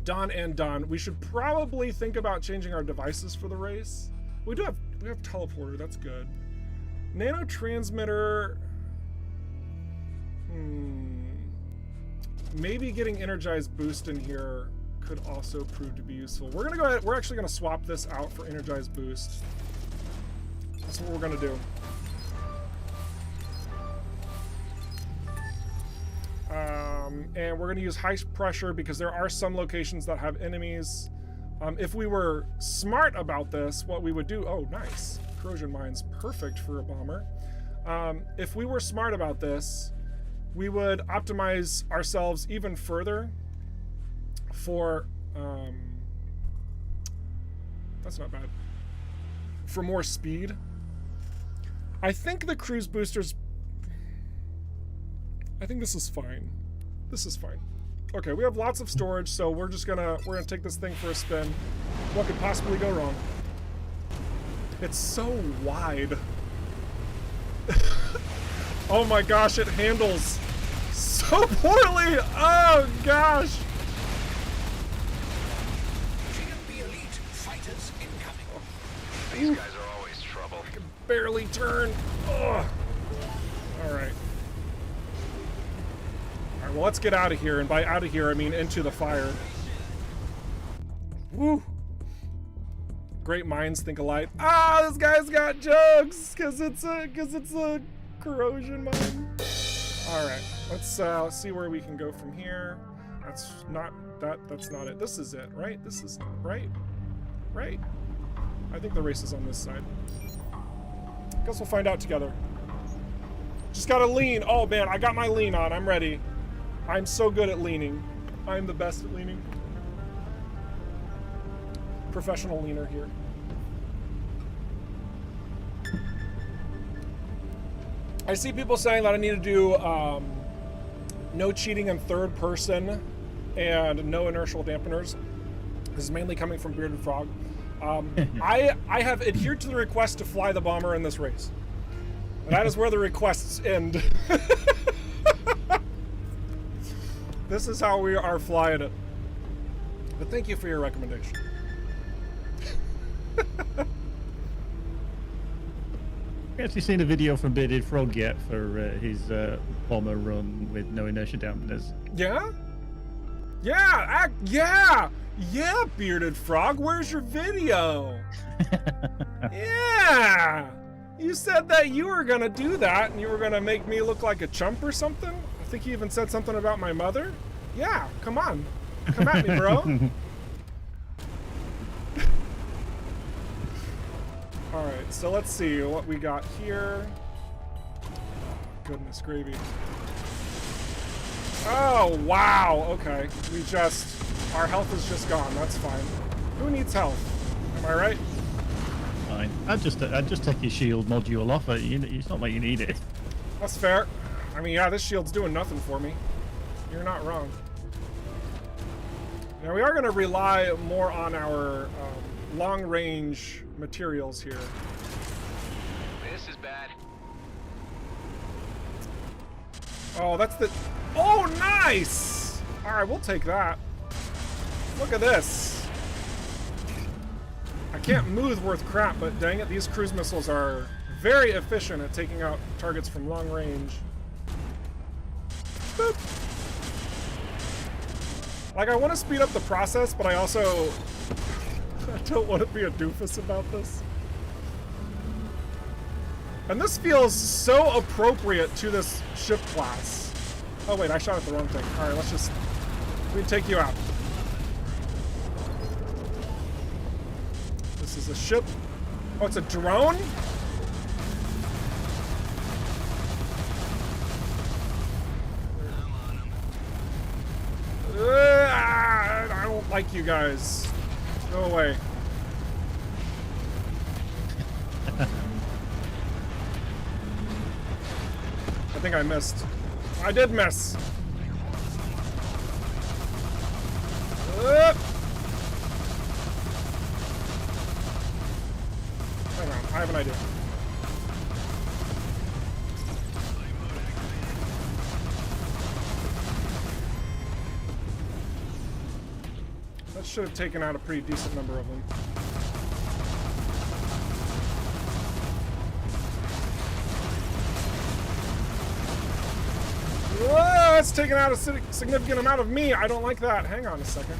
Don and Don. We should probably think about changing our devices for the race. We have teleporter. That's good. Nano transmitter. Maybe getting energized boost in here could also prove to be useful. We're gonna go ahead. We're actually gonna swap this out for energized boost. That's what we're gonna do. And we're going to use high pressure because there are some locations that have enemies. If we were smart about this, what we would do... Oh, nice. Corrosion mines. Perfect for a bomber. If we were smart about this, we would optimize ourselves even further for... that's not bad. For more speed. I think the cruise boosters... I think this is fine. This is fine. Okay, we have lots of storage, so we're gonna take this thing for a spin. What could possibly go wrong? It's so wide. Oh my gosh, it handles so poorly. Oh gosh. GMB elite fighters incoming. These guys are always trouble. I can barely turn. Ugh. All right. Well, let's get out of here, and by out of here I mean into the fire. Woo! Great minds think alike. Ah, this guy's got jokes because it's a corrosion mine. All right, let's see where we can go from here. That's not it. This is it, right? This is right. I think the race is on this side. Guess we'll find out together. Just gotta lean. Oh man, I got my lean on. I'm ready. I'm so good at leaning. I'm the best at leaning. Professional leaner here. I see people saying that I need to do no cheating in third person and no inertial dampeners. This is mainly coming from Bearded Frog. I have adhered to the request to fly the bomber in this race. And that is where the requests end. This is how we are flying it. But thank you for your recommendation. I've actually seen a video from Bearded Frog yet for his bomber run with no inertia dampeners. Yeah? Yeah, yeah! Yeah, Bearded Frog, where's your video? Yeah! You said that you were gonna do that and you were gonna make me look like a chump or something? I think you even said something about my mother? Yeah, come on. Come at me, bro. Alright, so let's see what we got here. Goodness gravy. Oh, wow, okay. Our health is just gone, that's fine. Who needs health? Am I right? Fine. I'd just take your shield module off it. It's not like you need it. That's fair. I mean, yeah, this shield's doing nothing for me. You're not wrong. Now, we are going to rely more on our long-range materials here. This is bad. Oh, that's the... Oh, nice! All right, we'll take that. Look at this. I can't move worth crap, but dang it, these cruise missiles are very efficient at taking out targets from long range. Boop. Like, I want to speed up the process, but I also... I don't want to be a doofus about this. And this feels so appropriate to this ship class. Oh wait, I shot at the wrong thing. Alright, let's just... we can take you out. This is a ship. Oh, it's a drone? I don't like you guys. Go away. I think I missed. I did miss. Hang on, I have an idea. That should have taken out a pretty decent number of them. Whoa, that's taken out a significant amount of me. I don't like that. Hang on a second.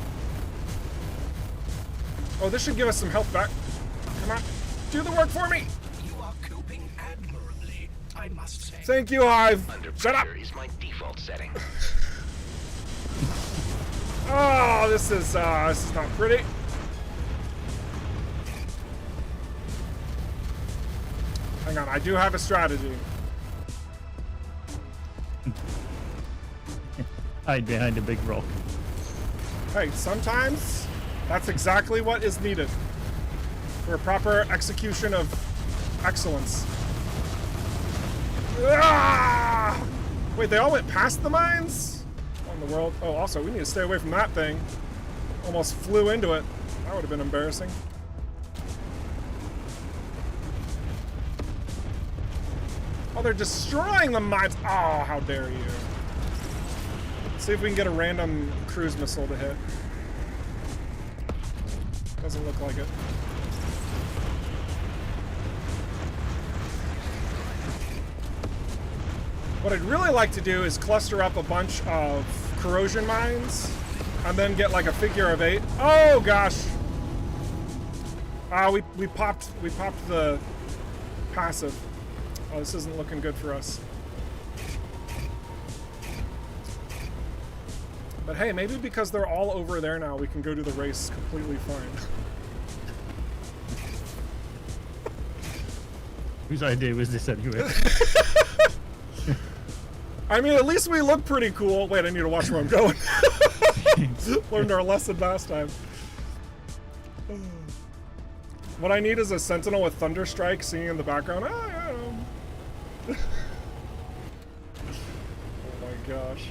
Oh, this should give us some health back. Come on. Do the work for me. You are coping admirably, I must say. Thank you, Hive. Under Shut up. pressure is my default setting. Oh, this is not pretty. Hang on, I do have a strategy. Hide behind a big rock. Hey, sometimes that's exactly what is needed for a proper execution of excellence. Ah! Wait, they all went past the mines? What in the world? Oh, also, we need to stay away from that thing. Almost flew into it. That would have been embarrassing. Oh, they're destroying the mines. Oh, how dare you. See if we can get a random cruise missile to hit. Doesn't look like it. What I'd really like to do is cluster up a bunch of corrosion mines and then get like a figure of 8. Oh gosh. We popped the passive. Oh, this isn't looking good for us. But hey, maybe because they're all over there now, we can go to the race completely fine. Whose idea was this anyway? I mean, at least we look pretty cool. Wait, I need to watch where I'm going. Learned our lesson last time. What I need is a sentinel with Thunderstrike singing in the background. Oh my gosh.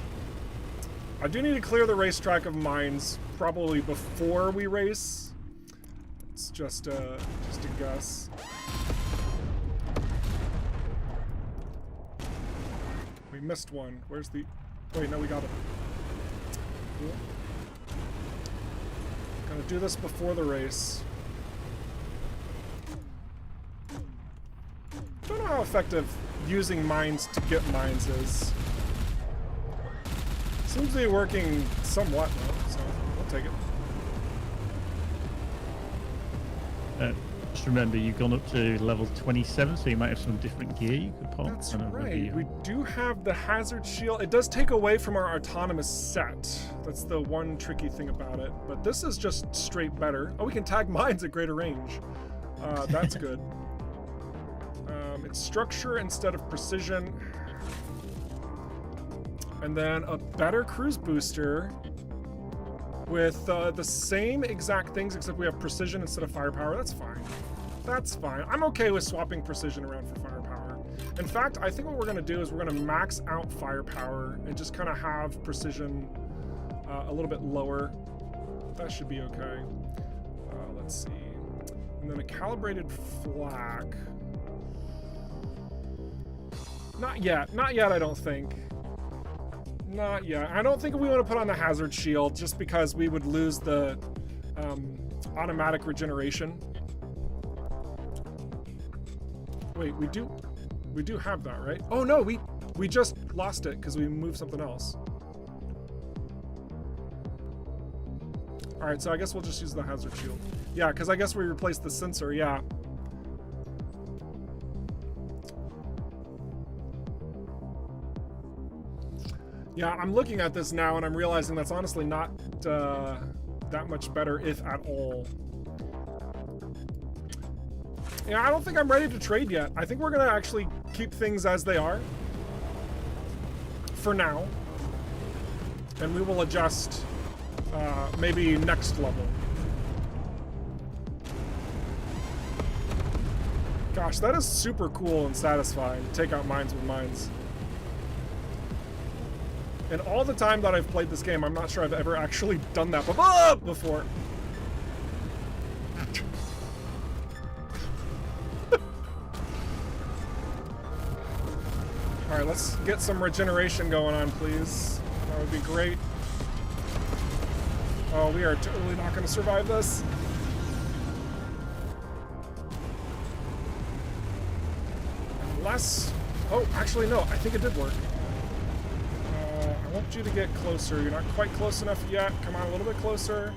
I do need to clear the racetrack of mines probably before we race It's just a guess. We missed one. Where's the... Wait, no, we got it. Cool. Gonna do this before the race. Don't know how effective using mines to get mines is. Seems to be working somewhat though, so we'll take it. Just remember, you've gone up to level 27, so you might have some different gear you could pop. That's right. We do have the hazard shield. It does take away from our autonomous set. That's the one tricky thing about it. But this is just straight better. Oh, we can tag mines at greater range. That's good. It's structure instead of precision. And then a better cruise booster with the same exact things, except we have precision instead of firepower. That's fine. That's fine. I'm okay with swapping precision around for firepower. In fact, I think what we're going to do is we're going to max out firepower and just kind of have precision a little bit lower. That should be okay. Let's see. And then a calibrated flak. Not yet. Not yet, I don't think. Not yet. I don't think we want to put on the hazard shield just because we would lose the automatic regeneration. Wait, we do have that, right? Oh no, we just lost it because we moved something else. All right, so I guess we'll just use the hazard shield. Yeah, because I guess we replaced the sensor. Yeah. Yeah, I'm looking at this now and I'm realizing that's honestly not that much better, if at all. Yeah, I don't think I'm ready to trade yet. I think we're gonna actually keep things as they are for now. And we will adjust maybe next level. Gosh, that is super cool and satisfying to take out mines with mines. And all the time that I've played this game, I'm not sure I've ever actually done that before. Alright, let's get some regeneration going on, please. That would be great. Oh, we are totally not going to survive this. Unless... Oh, actually, no. I think it did work. I want you to get closer. You're not quite close enough yet. Come on, a little bit closer.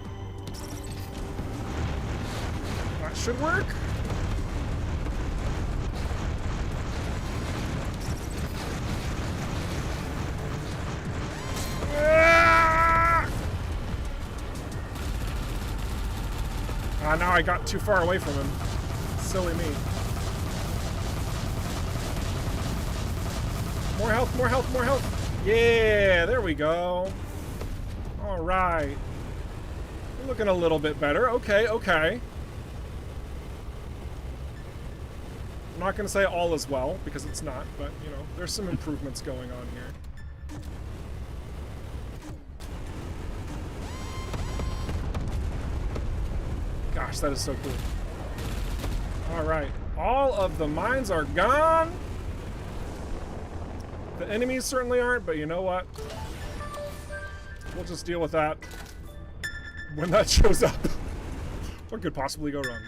That should work. Now I got too far away from him. Silly me. More health, more health, more health. Yeah, there we go. All right. We're looking a little bit better. Okay, okay. I'm not going to say all is well, because it's not, but, you know, there's some improvements going on here. Gosh, that is so cool. All right. All of the mines are gone. The enemies certainly aren't, but you know what? We'll just deal with that when that shows up. What could possibly go wrong?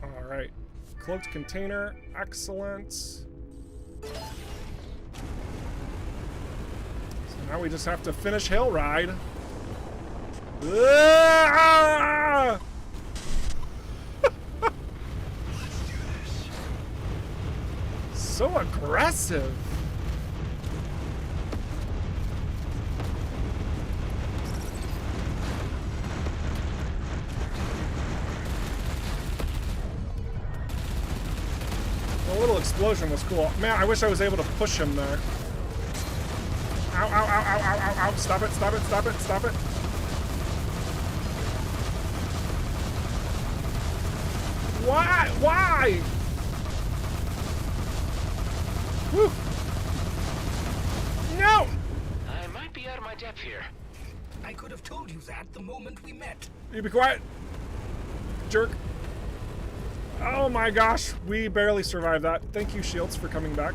All right. Cloaked container. Excellent. So now we just have to finish Hailride. Ah! So aggressive. The little explosion was cool. Man, I wish I was able to push him there. Ow, ow, ow, ow, ow, ow, ow. Stop it, stop it, stop it, stop it. Why? Why? Woo. No! I might be out of my depth here. I could have told you that the moment we met. You be quiet. jerk. Oh my gosh, we barely survived that. Thank you, Shields, for coming back.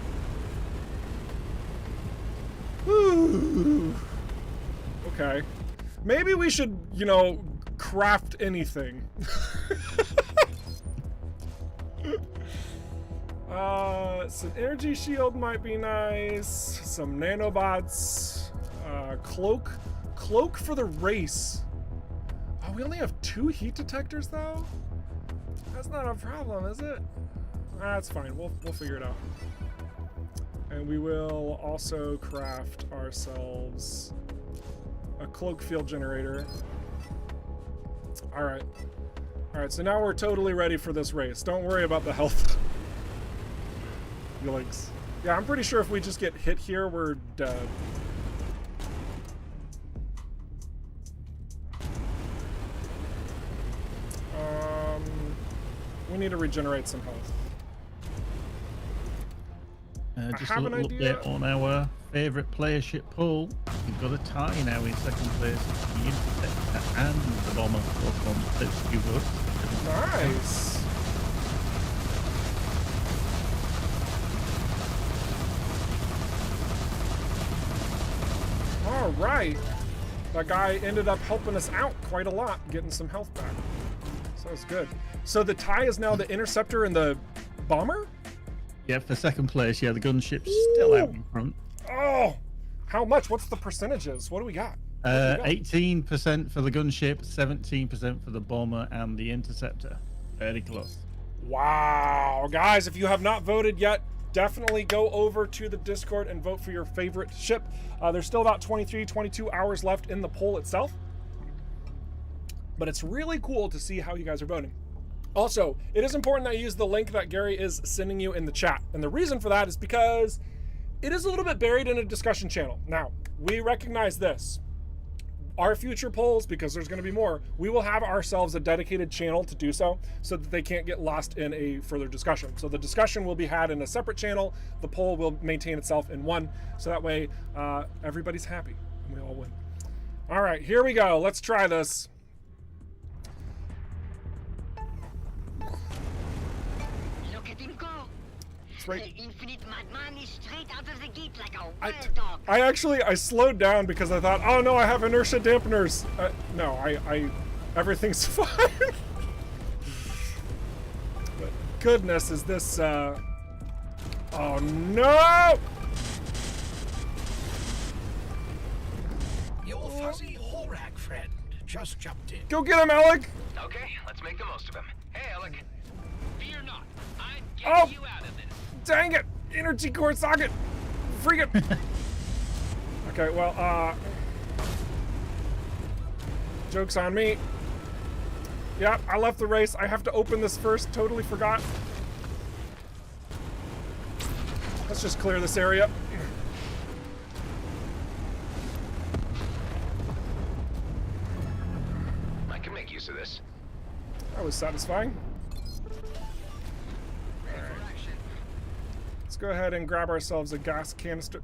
Woo. Okay. Maybe we should, you know, craft anything. Some energy shield might be nice. Some nanobots. Cloak for the race. Oh, we only have 2 heat detectors though? That's not a problem, is it? That's fine. We'll figure it out. And we will also craft ourselves a cloak field generator. All right. All right, so now we're totally ready for this race. Don't worry about the health. Yikes. Yeah, I'm pretty sure if we just get hit here, we're dead. We need to regenerate some health. Just I a have an little idea. update on our favourite player ship pool. We've got a tie now in second place. The Interceptor and the Bomber both on 32 votes. Nice. All right. That guy ended up helping us out quite a lot, getting some health back. So that's good. So the tie is now the Interceptor and the Bomber? Yeah, for second place, yeah, the gunship's still out in front. Oh, how much? What's the percentages? What do we got? 18% for the gunship, 17% for the Bomber and the Interceptor. Very close. Wow. Guys, if you have not voted yet, definitely go over to the Discord and vote for your favorite ship. There's still about 23, 22 hours left in the poll itself. But it's really cool to see how you guys are voting. Also, it is important that you use the link that Gary is sending you in the chat. And the reason for that is because it is a little bit buried in a discussion channel. Now, we recognize this. Our future polls, because there's going to be more, we will have ourselves a dedicated channel to do so that they can't get lost in a further discussion. So the discussion will be had in a separate channel. The poll will maintain itself in one. So that way everybody's happy and we all win. All right, here we go. Let's try this. Look at him go. Right. The infinite madman is straight out of the gate like a wild dog. I slowed down because I thought, oh no, I have inertia dampeners. No, everything's fine. But goodness, is this, oh no! Your fuzzy Horak friend just jumped in. Go get him, Alec! Okay, let's make the most of him. Hey, Alec. Fear not. I'm Oh. getting you out of this. Dang it! Energy core socket! Freak it! Okay, well, joke's on me. Yeah, I left the race. I have to open this first. Totally forgot. Let's just clear this area. I can make use of this. That was satisfying. Let's go ahead and grab ourselves a gas canister.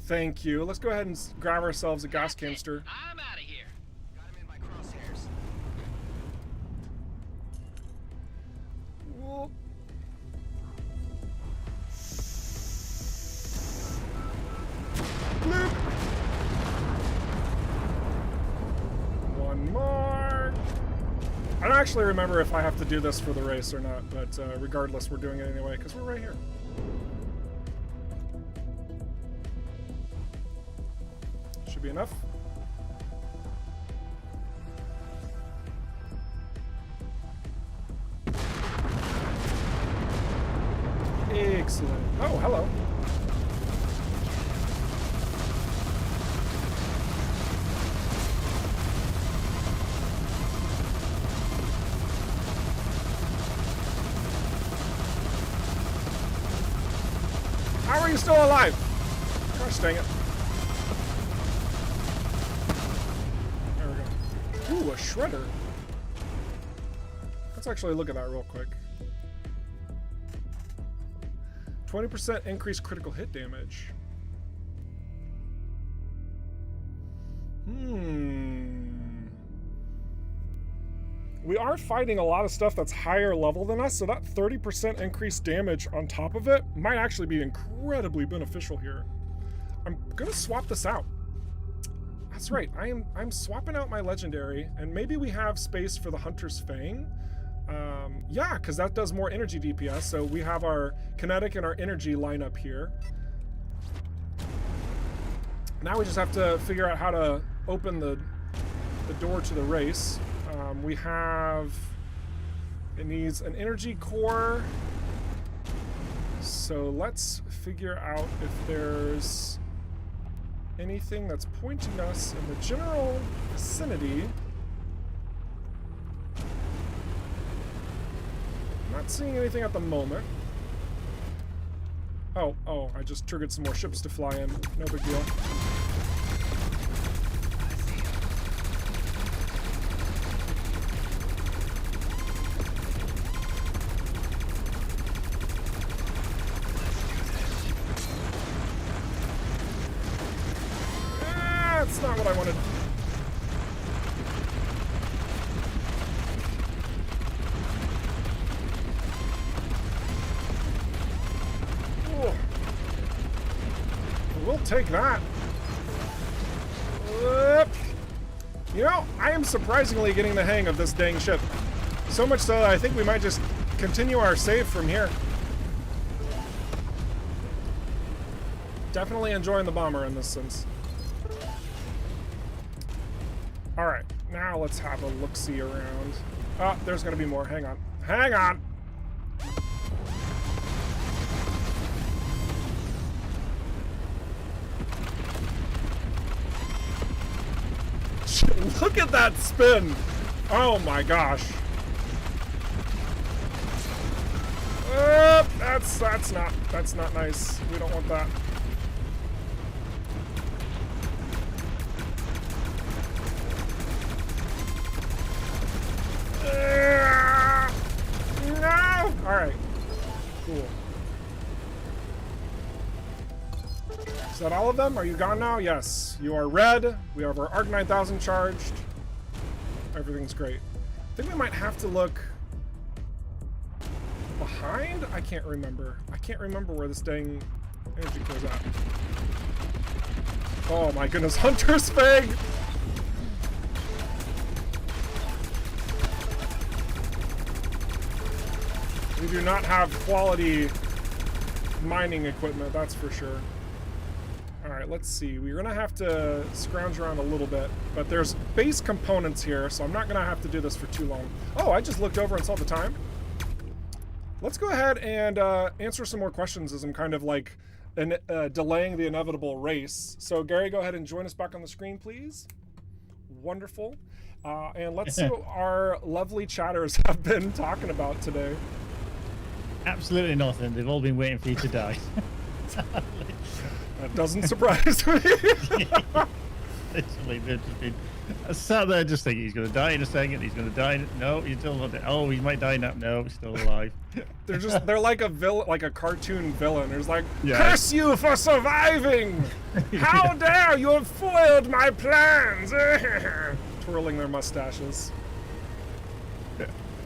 Thank you. Let's go ahead and grab ourselves a gas canister. I'm out of here. Got him in my crosshairs. Whoop. Bloop. One more. I don't actually remember if I have to do this for the race or not, but regardless, we're doing it anyway because we're right here. Should be enough. Excellent. Oh, hello. How are you still alive? Gosh dang it. There we go. Ooh, a shredder. Let's actually look at that real quick. 20% increased critical hit damage. We are fighting a lot of stuff that's higher level than us, so that 30% increased damage on top of it might actually be incredibly beneficial here. I'm gonna swap this out. That's right, I'm swapping out my legendary, and maybe we have space for the Hunter's Fang. Yeah, because that does more energy DPS, so we have our kinetic and our energy line up here. Now we just have to figure out how to open the door to the race. We have, it needs an energy core. So let's figure out if there's anything that's pointing us in the general vicinity. Not seeing anything at the moment. Oh, I just triggered some more ships to fly in. No big deal. That's not what I wanted. Ooh. We'll take that. You know, I am surprisingly getting the hang of this dang ship. So much so that I think we might just continue our save from here. Definitely enjoying the bomber in this sense. Alright, now let's have a look-see around. Oh, there's gonna be more. Hang on. Hang on! Look at that spin! Oh my gosh. That's not nice. We don't want that. No! Alright. Cool. Is that all of them? Are you gone now? Yes. You are red. We have our Arc 9000 charged. Everything's great. I think we might have to look behind? I can't remember. I can't remember where this dang energy goes at. Oh my goodness. Hunter's Fang! We do not have quality mining equipment, that's for sure. Alright, let's see. We're gonna have to scrounge around a little bit, but there's base components here, so I'm not gonna have to do this for too long. Oh, I just looked over and saw the time. Let's go ahead and answer some more questions as I'm kind of like delaying the inevitable race. So Gary, go ahead and join us back on the screen, please. Wonderful. And let's see what our lovely chatters have been talking about today. Absolutely nothing. They've all been waiting for you to die. That doesn't surprise me. Literally, they've just been sat there just thinking he's going to die in a second. He's going to die. No, he's still not dead. Oh, he might die now. No, he's still alive. They're like a villain, like a cartoon villain. There's like, curse you for surviving! How dare you have foiled my plans! Twirling their mustaches.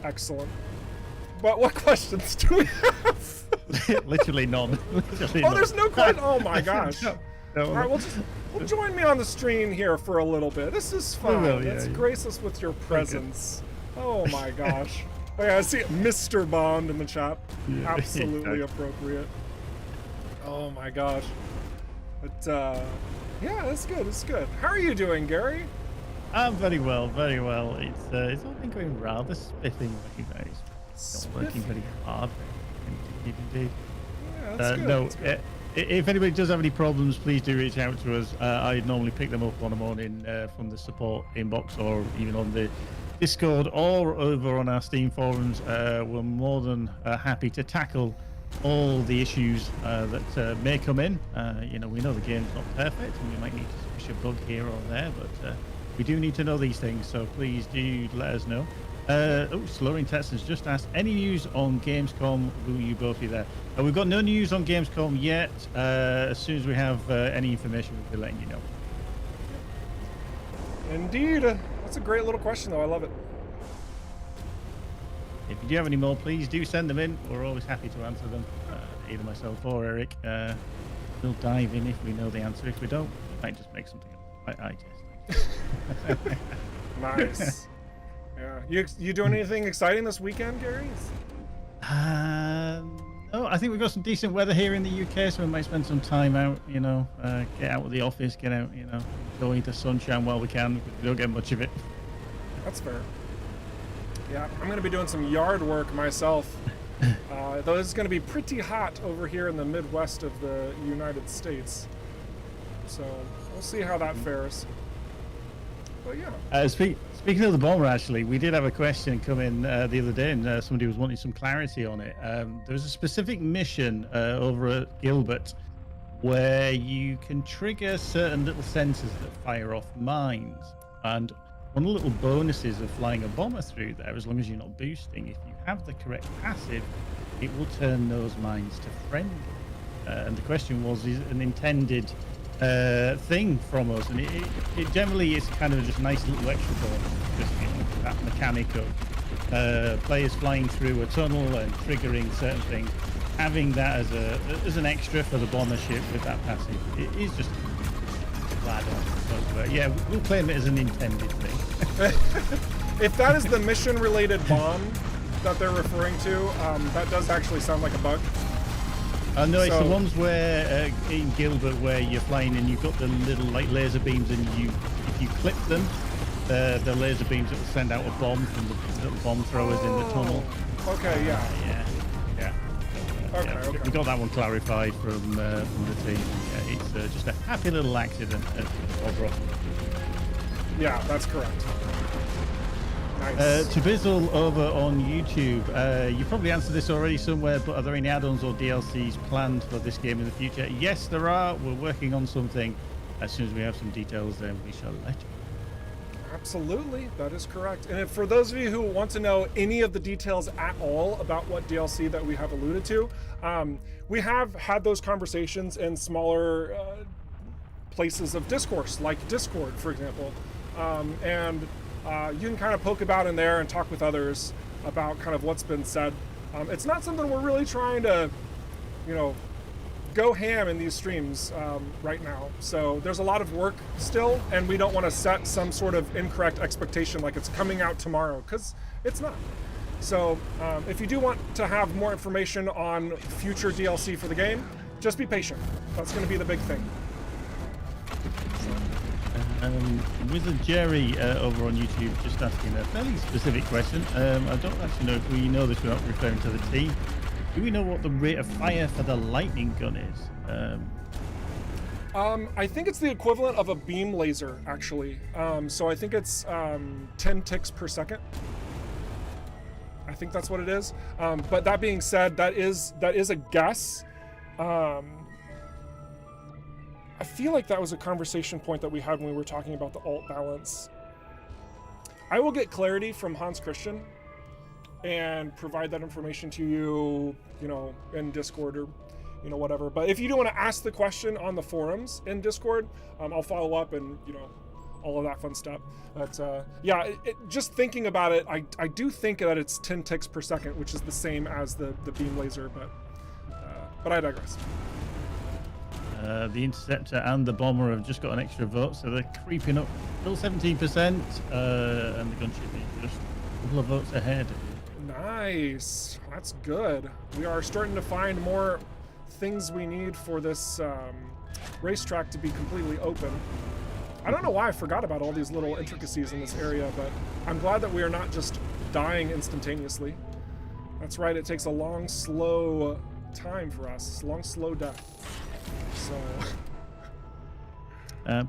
Excellent. But what questions do we have? Literally none. Literally oh, none. there's no question. Oh my gosh. No. All right, well, join me on the screen here for a little bit. This is fun. Let's grace us with your presence. Oh my gosh. Oh, yeah, I see Mr. Bond in the chat. Yeah, absolutely appropriate. Oh my gosh. But yeah, that's good. It's good. How are you doing, Gary? I'm very well, very well. It's all been going rather spiffing with you guys. Not working very hard. Indeed. Yeah, that's good. No, that's good. If anybody does have any problems, please do reach out to us. I normally pick them up on the morning from the support inbox or even on the Discord or over on our Steam forums. We're more than happy to tackle all the issues that may come in. You know, we know the game's not perfect and we might need to push a bug here or there, but we do need to know these things, so please do let us know. Slurring Text has just asked, any news on Gamescom? Will you both be there? We've got no news on Gamescom yet. As soon as we have any information, we'll be letting you know. Indeed. That's a great little question, though. I love it. if you do have any more, please do send them in. We're always happy to answer them. Either myself or Eric. We'll dive in if we know the answer. If we don't, we might just make something up. I just. Nice. Yeah. You doing anything exciting this weekend, Gary? No, I think we've got some decent weather here in the UK, so we might spend some time out, you know, get out of the office, get out, you know, enjoy the sunshine while we can. We don't get much of it. That's fair. Yeah, I'm going to be doing some yard work myself. Though it's going to be pretty hot over here in the Midwest of the United States. So we'll see how that fares. But yeah. Speaking of the bomber, actually, we did have a question come in the other day, and somebody was wanting some clarity on it. There was a specific mission over at Gilbert where you can trigger certain little sensors that fire off mines. And one of the little bonuses of flying a bomber through there, as long as you're not boosting, if you have the correct passive, it will turn those mines to friendly. And the question was, is it an intended thing from us? And it generally is kind of just a nice little extra bonus, just, you know, that mechanic of players flying through a tunnel and triggering certain things. Having that as an extra for the bomber ship with that passive, it is just glad on. So, yeah, we'll claim it as an intended thing. If that is the mission-related bomb that they're referring to, that does actually sound like a bug. No, it's the ones where in Gilbert where you're flying and you've got the little like laser beams, and if you clip them, the laser beams that will send out a bomb from the little bomb throwers in the tunnel. Okay, yeah. Okay. We got that one clarified from the team. Yeah, it's just a happy little accident at Bobber. Yeah, that's correct. Nice. To Bizzle over on YouTube, you probably answered this already somewhere, but are there any add-ons or DLCs planned for this game in the future? Yes, there are. We're working on something. As soon as we have some details, then we shall let you. Absolutely, that is correct. And if, for those of you who want to know any of the details at all about what DLC that we have alluded to, we have had those conversations in smaller places of discourse, like Discord, for example. You can kind of poke about in there and talk with others about kind of what's been said. It's not something we're really trying to, you know, go ham in these streams right now. So there's a lot of work still, and we don't want to set some sort of incorrect expectation like it's coming out tomorrow, because it's not. So if you do want to have more information on future DLC for the game, just be patient. That's going to be the big thing. Wizard Jerry over on YouTube just asking a fairly specific question. I don't actually know if we know this without referring to the team. Do we know what the rate of fire for the lightning gun is? I think it's the equivalent of a beam laser, actually. So I think it's 10 ticks per second. I think that's what it is. But that being said, that is a guess. I feel like that was a conversation point that we had when we were talking about the alt balance. I will get clarity from Hans Christian and provide that information to you, you know, in Discord or, you know, whatever. But if you do want to ask the question on the forums in Discord, I'll follow up and, you know, all of that fun stuff. But yeah, just thinking about it, I do think that it's 10 ticks per second, which is the same as the beam laser, but I digress. The Interceptor and the Bomber have just got an extra vote, so they're creeping up. Still 17%, and the gunship is just a couple of votes ahead. Nice. That's good. We are starting to find more things we need for this racetrack to be completely open. I don't know why I forgot about all these little intricacies in this area, but I'm glad that we are not just dying instantaneously. That's right, it takes a long, slow time for us. Long, slow death. So...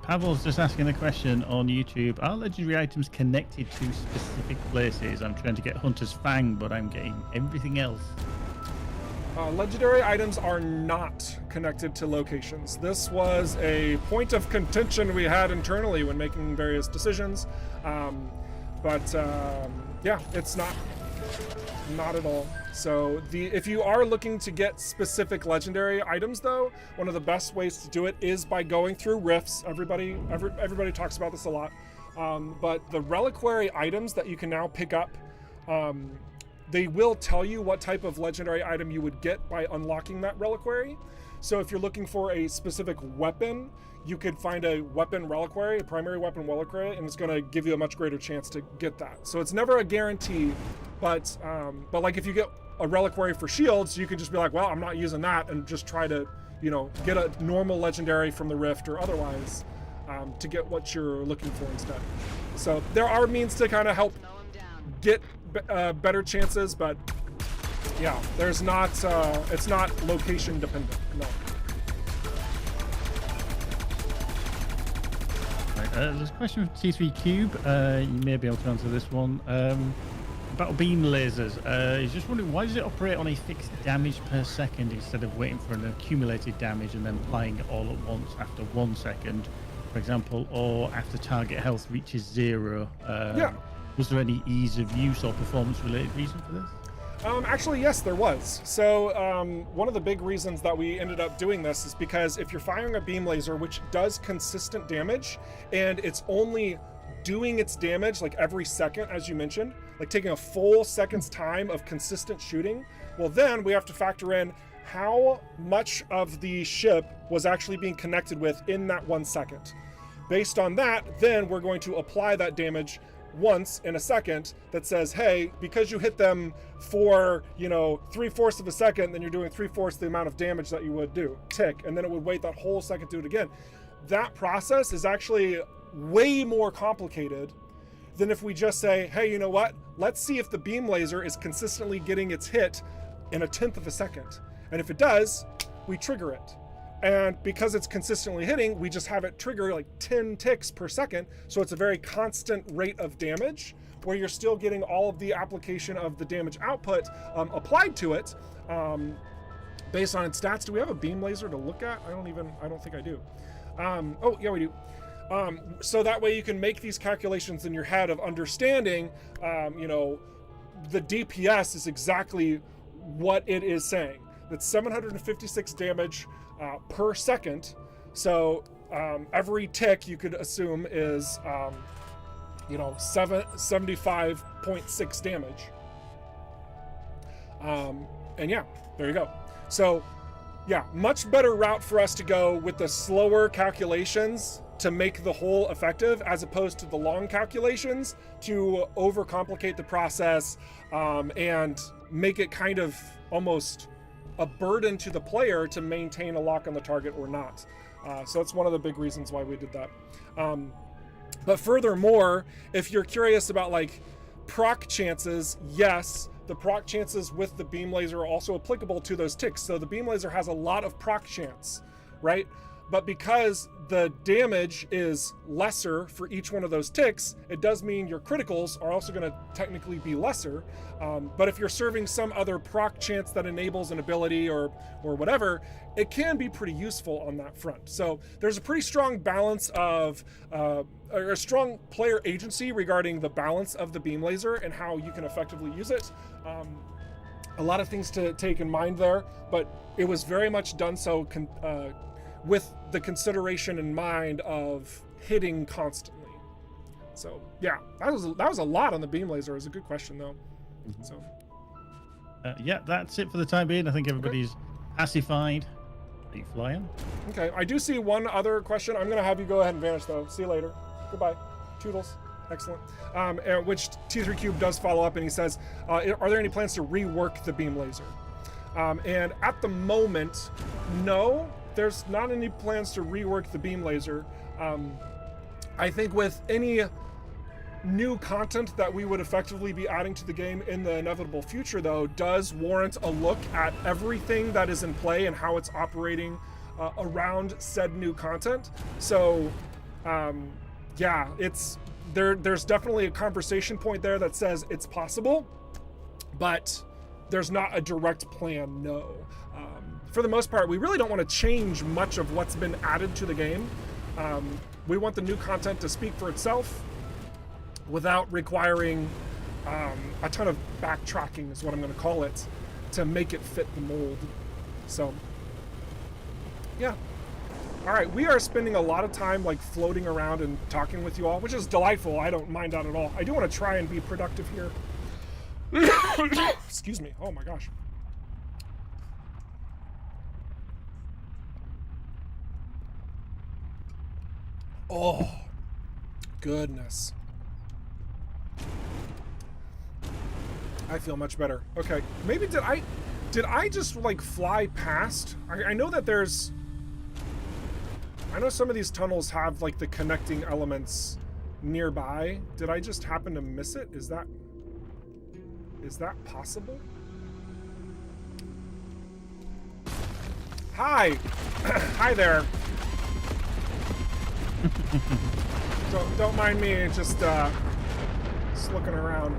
Pavel's just asking a question on YouTube. Are legendary items connected to specific places? I'm trying to get Hunter's Fang, but I'm getting everything else. Legendary items are not connected to locations. This was a point of contention we had internally when making various decisions. Yeah, it's not at all. So if you are looking to get specific legendary items, though, one of the best ways to do it is by going through rifts. Everybody talks about this a lot. But the reliquary items that you can now pick up they will tell you what type of legendary item you would get by unlocking that reliquary. So if you're looking for a specific weapon, you could find a weapon reliquary, a primary weapon reliquary, and it's going to give you a much greater chance to get that. So it's never a guarantee, but like if you get a reliquary for shields, you can just be like, well, I'm not using that, and just try to, you know, get a normal legendary from the rift or otherwise to get what you're looking for instead. So there are means to kind of help get better chances, but yeah, there's not, it's not location dependent, no. Right, there's a question from T3 Cube. You may be able to answer this one. About beam lasers. He's just wondering, why does it operate on a fixed damage per second instead of waiting for an accumulated damage and then applying it all at once after 1 second, for example, or after target health reaches 0? Yeah. Was there any ease of use or performance related reason for this? Actually, yes, there was. So one of the big reasons that we ended up doing this is because if you're firing a beam laser, which does consistent damage, and it's only doing its damage like every second, as you mentioned, like taking a full second's time of consistent shooting, well, then we have to factor in how much of the ship was actually being connected with in that 1 second. Based on that, then we're going to apply that damage once in a second that says, hey, because you hit them for, you know, 3/4 of a second, then you're doing 3/4 the amount of damage that you would do, tick, and then it would wait that whole second to do it again. That process is actually way more complicated than if we just say, hey, you know what, let's see if the beam laser is consistently getting its hit in 1/10 of a second. And if it does, we trigger it. And because it's consistently hitting, we just have it trigger like 10 ticks per second. So it's a very constant rate of damage where you're still getting all of the application of the damage output applied to it based on its stats. Do we have a beam laser to look at? I don't think I do. Oh, yeah, we do. So that way you can make these calculations in your head of understanding, you know, the DPS is exactly what it is saying. That's 756 damage per second. So every tick you could assume is, you know, 75.6 damage. And yeah, there you go. So yeah, much better route for us to go with the slower calculations to make the whole effective, as opposed to the long calculations to overcomplicate the process and make it kind of almost a burden to the player to maintain a lock on the target or not. So that's one of the big reasons why we did that. But furthermore, if you're curious about like proc chances, yes, the proc chances with the beam laser are also applicable to those ticks. So the beam laser has a lot of proc chance, right? But because the damage is lesser for each one of those ticks, it does mean your criticals are also going to technically be lesser. But if you're serving some other proc chance that enables an ability or whatever, it can be pretty useful on that front. So there's a pretty strong balance of, or a strong player agency regarding the balance of the beam laser and how you can effectively use it. A lot of things to take in mind there, but it was very much done so with the consideration in mind of hitting constantly. So yeah, that was a lot on the beam laser. It was a good question though. Mm-hmm. So yeah, that's it for the time being. I think everybody's pacified. Are you flying? Okay, I do see one other question. I'm gonna have you go ahead and vanish though. See you later. Goodbye. Toodles. Excellent. Which T3 Cube does follow up and he says, are there any plans to rework the beam laser? And at the moment, no. There's not any plans to rework the beam laser. I think with any new content that we would effectively be adding to the game in the inevitable future, though, does warrant a look at everything that is in play and how it's operating around said new content. So yeah, there's definitely a conversation point there that says it's possible, but there's not a direct plan, no. For the most part, we really don't want to change much of what's been added to the game. We want the new content to speak for itself without requiring a ton of backtracking, is what I'm going to call it, to make it fit the mold. So, yeah. All right, we are spending a lot of time like floating around and talking with you all, which is delightful. I don't mind that at all. I do want to try and be productive here. Excuse me. Oh my gosh. Oh, goodness. I feel much better. Okay, maybe did I just like fly past? I know that there's, I know some of these tunnels have like the connecting elements nearby. Did I just happen to miss it? Is that possible? Hi. Hi there. Don't mind me, just looking around.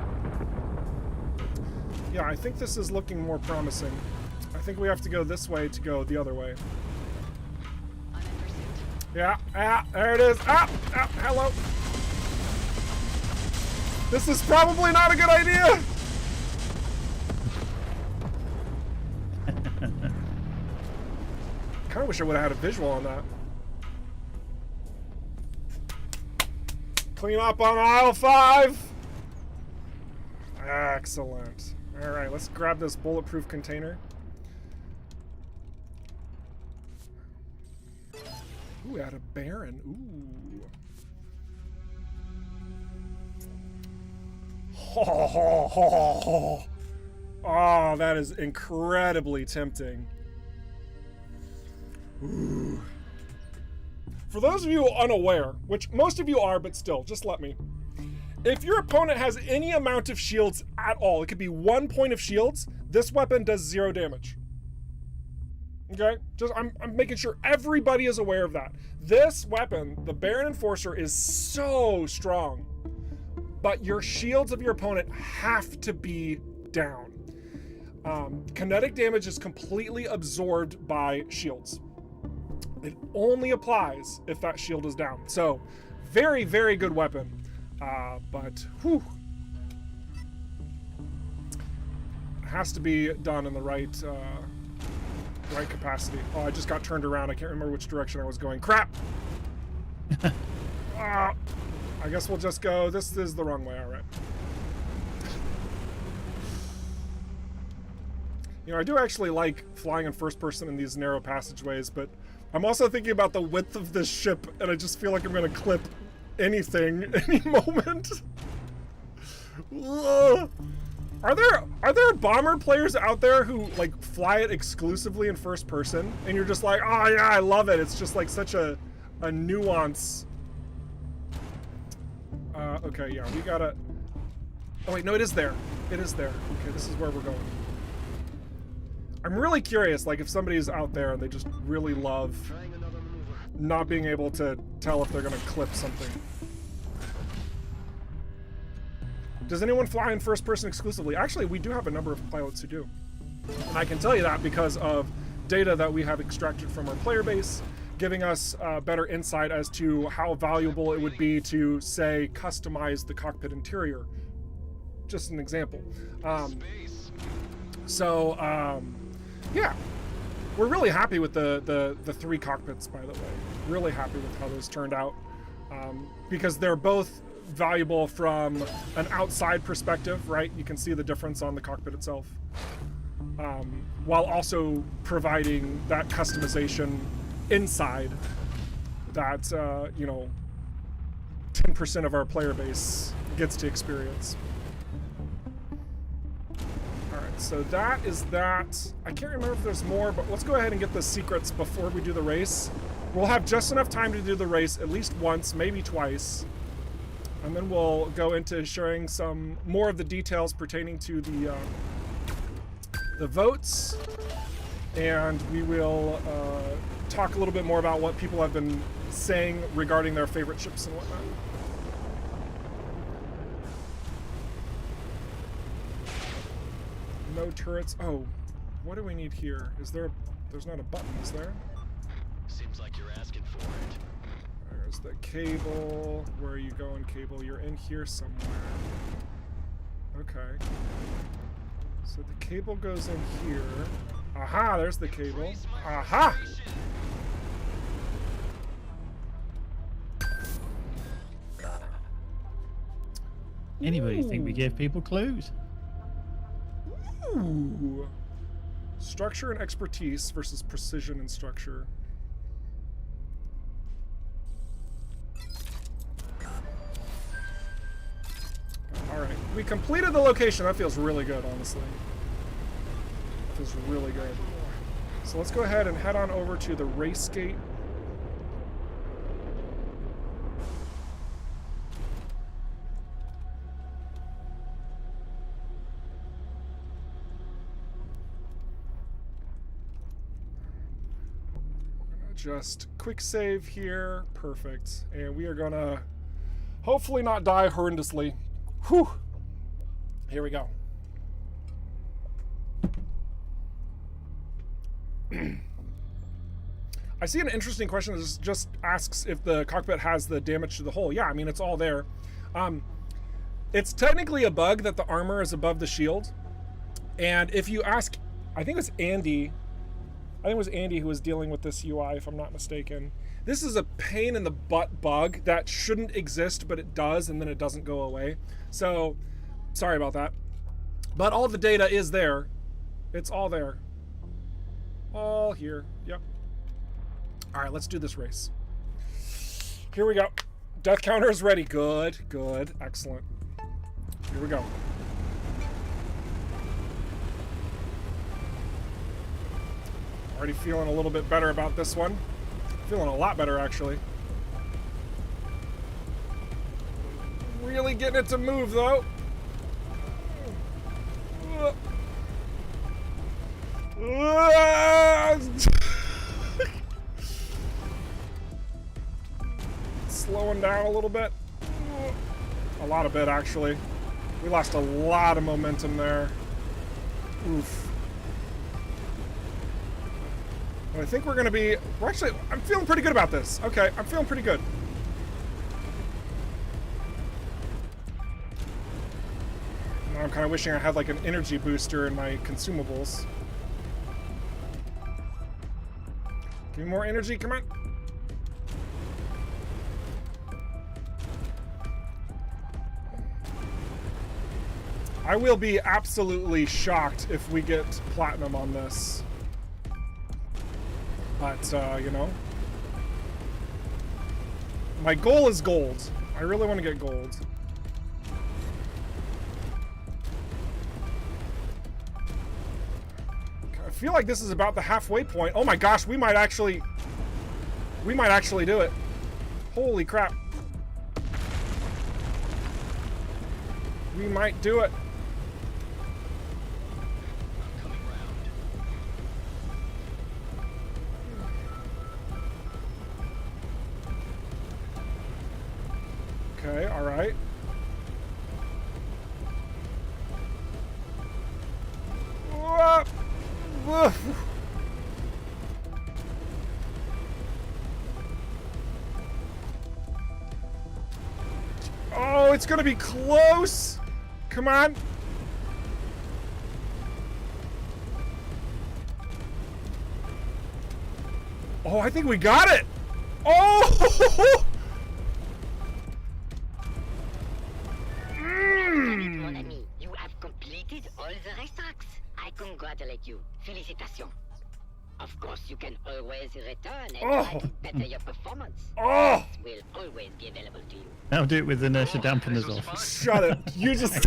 Yeah, I think this is looking more promising. I think we have to go this way to go the other way. Yeah, there it is. Hello. This is probably not a good idea. Kind of wish I would have had a visual on that. Clean up on aisle 5. Excellent. All right, let's grab this bulletproof container. Ooh, at a Baron. Ooh. Oh, that is incredibly tempting. Ooh. For those of you unaware, which most of you are, but still, just let me. If your opponent has any amount of shields at all, it could be 1 point of shields, this weapon does 0 damage. Okay? Just I'm making sure everybody is aware of that. This weapon, the Baron Enforcer, is so strong, but your shields of your opponent have to be down. Kinetic damage is completely absorbed by shields. It only applies if that shield is down. So, very, very good weapon. But, whew. Has to be done in the right capacity. Oh, I just got turned around. I can't remember which direction I was going. Crap! I guess we'll just go. This is the wrong way. All right. You know, I do actually like flying in first person in these narrow passageways, but I'm also thinking about the width of this ship, and I just feel like I'm going to clip anything any moment. Are there bomber players out there who like fly it exclusively in first person, and you're just like, oh yeah, I love it. It's just like such a nuance. Okay, yeah, we gotta. Oh wait, no, it is there. It is there. Okay, this is where we're going. I'm really curious, like if somebody's out there and they just really love not being able to tell if they're gonna clip something. Does anyone fly in first person exclusively? Actually, we do have a number of pilots who do. And I can tell you that because of data that we have extracted from our player base, giving us better insight as to how valuable it would be to, say, customize the cockpit interior. Just an example. Yeah. We're really happy with the 3 cockpits, by the way. Really happy with how those turned out. Because they're both valuable from an outside perspective, right? You can see the difference on the cockpit itself. While also providing that customization inside that, 10% of our player base gets to experience. Alright, so that is that. I can't remember if there's more, but let's go ahead and get the secrets before we do the race. We'll have just enough time to do the race at least once, maybe twice. And then we'll go into sharing some more of the details pertaining to the votes. And we will talk a little bit more about what people have been saying regarding their favorite ships and whatnot. No turrets. Oh, what do we need here? Is there... There's not a button, is there? Seems like you're asking for it. There's the cable. Where are you going, cable? You're in here somewhere. Okay. So the cable goes in here. Aha, there's the cable. Aha! Anybody think we gave people clues? Ooh. Structure and expertise versus precision and structure. Alright, we completed the location. That feels really good, honestly. That feels really good. So let's go ahead and head on over to the race gate. Just quick save here. Perfect. And we are gonna hopefully not die horrendously. Whew. Here we go. I see an interesting question that just asks if the cockpit has the damage to the hull. Yeah, I mean, it's all there. It's technically a bug that the armor is above the shield. And if you ask, I think it was Andy, who was dealing with this UI, if I'm not mistaken. This is a pain in the butt bug that shouldn't exist, but it does, and then it doesn't go away. So, sorry about that. But all the data is there. It's all there. All here. Yep. All right, let's do this race. Here we go. Death counter is ready. Good, good, excellent. Here we go. Already feeling a little bit better about this one. Feeling a lot better, actually. Really getting it to move, though. Slowing down a little bit. A lot of bit, actually. We lost a lot of momentum there. Oof. I think we're gonna be, I'm feeling pretty good about this. Okay, I'm feeling pretty good. Now I'm kind of wishing I had like an energy booster in my consumables. Give me more energy, come on. I will be absolutely shocked if we get platinum on this. But, you know, my goal is gold. I really want to get gold. I feel like this is about the halfway point. Oh my gosh, we might actually do it. Holy crap. We might do it. Okay, all right. Oh, it's gonna be close. Come on. Oh, I think we got it. Oh! Mon ami, you have completed all the racetracks. I congratulate you. Félicitations. Of course, you can always return and try to better your performance. Oh! This will always be available to you. I'll do it with inertia dampeners off. Shut it. You just...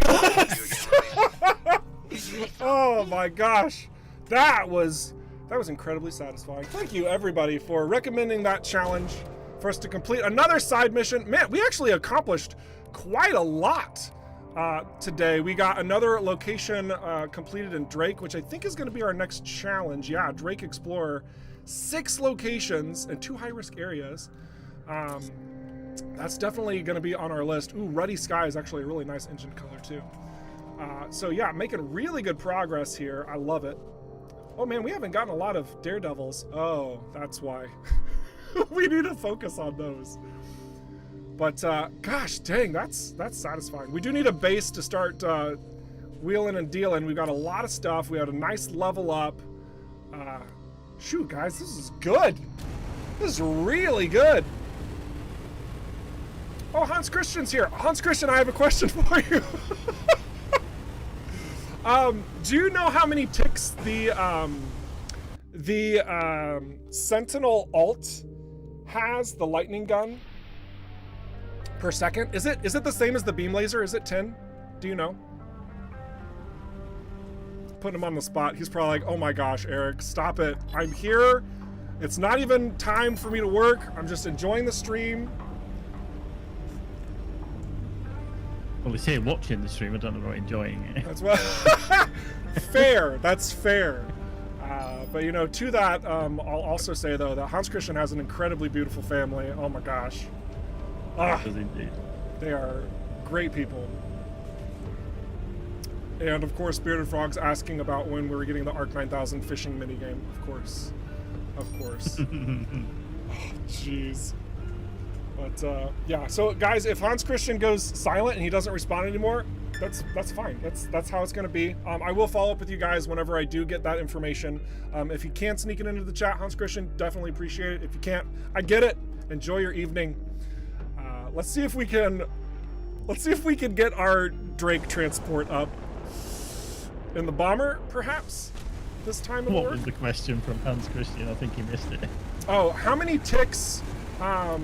Oh my gosh. That was incredibly satisfying. Thank you everybody for recommending that challenge for us to complete another side mission. Man, we actually accomplished quite a lot today. We got another location completed in Drake, which I think is going to be our next challenge. Yeah, Drake Explorer. 6 locations and 2 high-risk areas. That's definitely going to be on our list. Ooh, Ruddy Sky is actually a really nice engine color too. So yeah, making really good progress here. I love it. Oh man, we haven't gotten a lot of Daredevils. Oh, that's why. We need to focus on those. But gosh, dang, that's satisfying. We do need a base to start wheeling and dealing. We've got a lot of stuff. We had a nice level up. Shoot, guys, this is good. This is really good. Oh, Hans Christian's here. Hans Christian, I have a question for you. Do you know how many ticks the Sentinel alt has, the lightning gun, per second? Is it the same as the beam laser? Is it 10? Do you know? Putting him on the spot. He's probably like, oh my gosh, Eric, stop it. I'm here. It's not even time for me to work. I'm just enjoying the stream. Well, he's here watching the stream. I don't know about enjoying it. That's what. Fair. That's fair. But you know, to that, I'll also say though that Hans Christian has an incredibly beautiful family. Oh my gosh. Does indeed. They are great people. And of course, Bearded Frog's asking about when we were getting the Arc 9000 fishing minigame. Of course. Of course. Oh, jeez. But yeah, so guys, if Hans Christian goes silent and he doesn't respond anymore, that's fine. That's how it's gonna be. I will follow up with you guys whenever I do get that information. If you can sneak it into the chat, Hans Christian, definitely appreciate it. If you can't, I get it. Enjoy your evening. Let's see if we can get our Drake transport up in the bomber, perhaps this time of What work. was the question from Hans Christian? I think he missed it. Oh, how many ticks are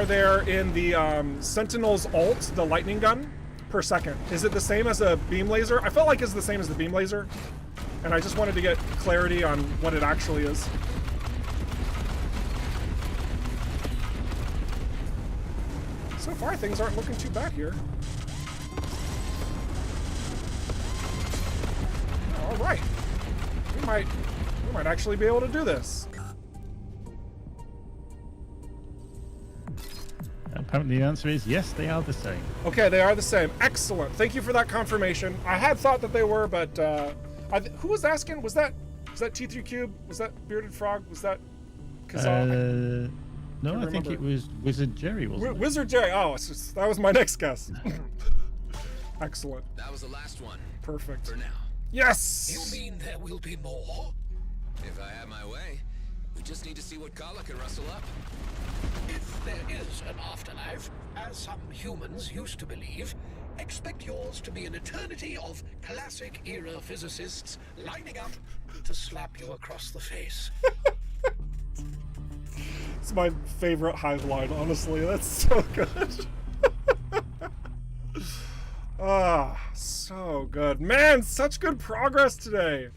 there in the Sentinel's ult, the lightning gun, per second? Is it the same as a beam laser? I felt like it's the same as the beam laser, and I just wanted to get clarity on what it actually is. So far, things aren't looking too bad here. All right, we might actually be able to do this. Apparently the answer is yes, they are the same. Okay, they are the same. Excellent. Thank you for that confirmation. I had thought that they were, but who was asking? Was that T3 Cube? Was that Bearded Frog? Was that Kazal? No, I think it was Wizard Jerry, wasn't it? Wizard Jerry. Oh, that was my next guess. Excellent. That was the last one. Perfect. For now. Yes. You mean there will be more? If I have my way, we just need to see what Kala can rustle up. If there is an afterlife, as some humans used to believe, expect yours to be an eternity of classic era physicists lining up to slap you across the face. It's my favorite hive line, honestly. That's so good. Ah, so good. Man, such good progress today.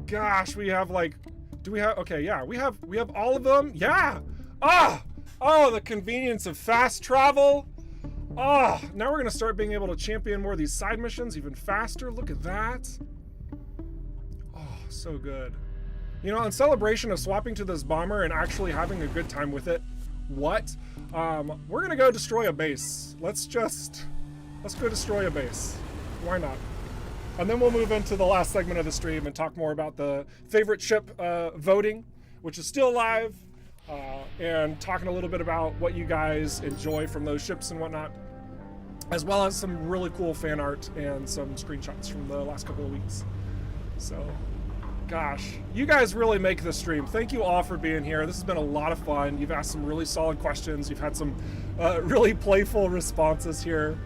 Gosh, we have like, do we have, okay, yeah, we have all of them. Yeah. Oh, the convenience of fast travel. Now we're gonna start being able to champion more of these side missions even faster. Look at that. Oh, so good. You know, in celebration of swapping to this bomber and actually having a good time with it, we're gonna go destroy a base. Let's go destroy a base. Why not? And then we'll move into the last segment of the stream and talk more about the favorite ship voting, which is still live, and talking a little bit about what you guys enjoy from those ships and whatnot, as well as some really cool fan art and some screenshots from the last couple of weeks. So, gosh, you guys really make the stream. Thank you all for being here. This has been a lot of fun. You've asked some really solid questions. You've had some really playful responses here.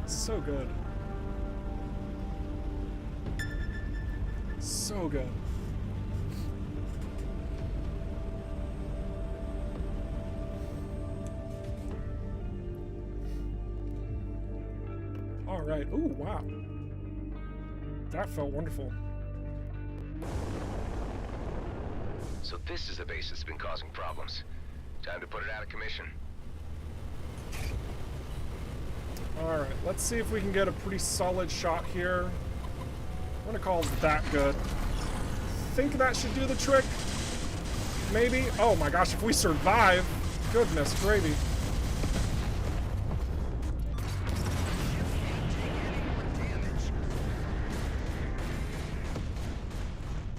So good. So good. All right. Ooh, wow. That felt wonderful. So this is a base that's been causing problems. Time to put it out of commission. All right, let's see if we can get a pretty solid shot here. I'm gonna call that good. Think that should do the trick? Maybe? Oh my gosh, if we survive, goodness gravy.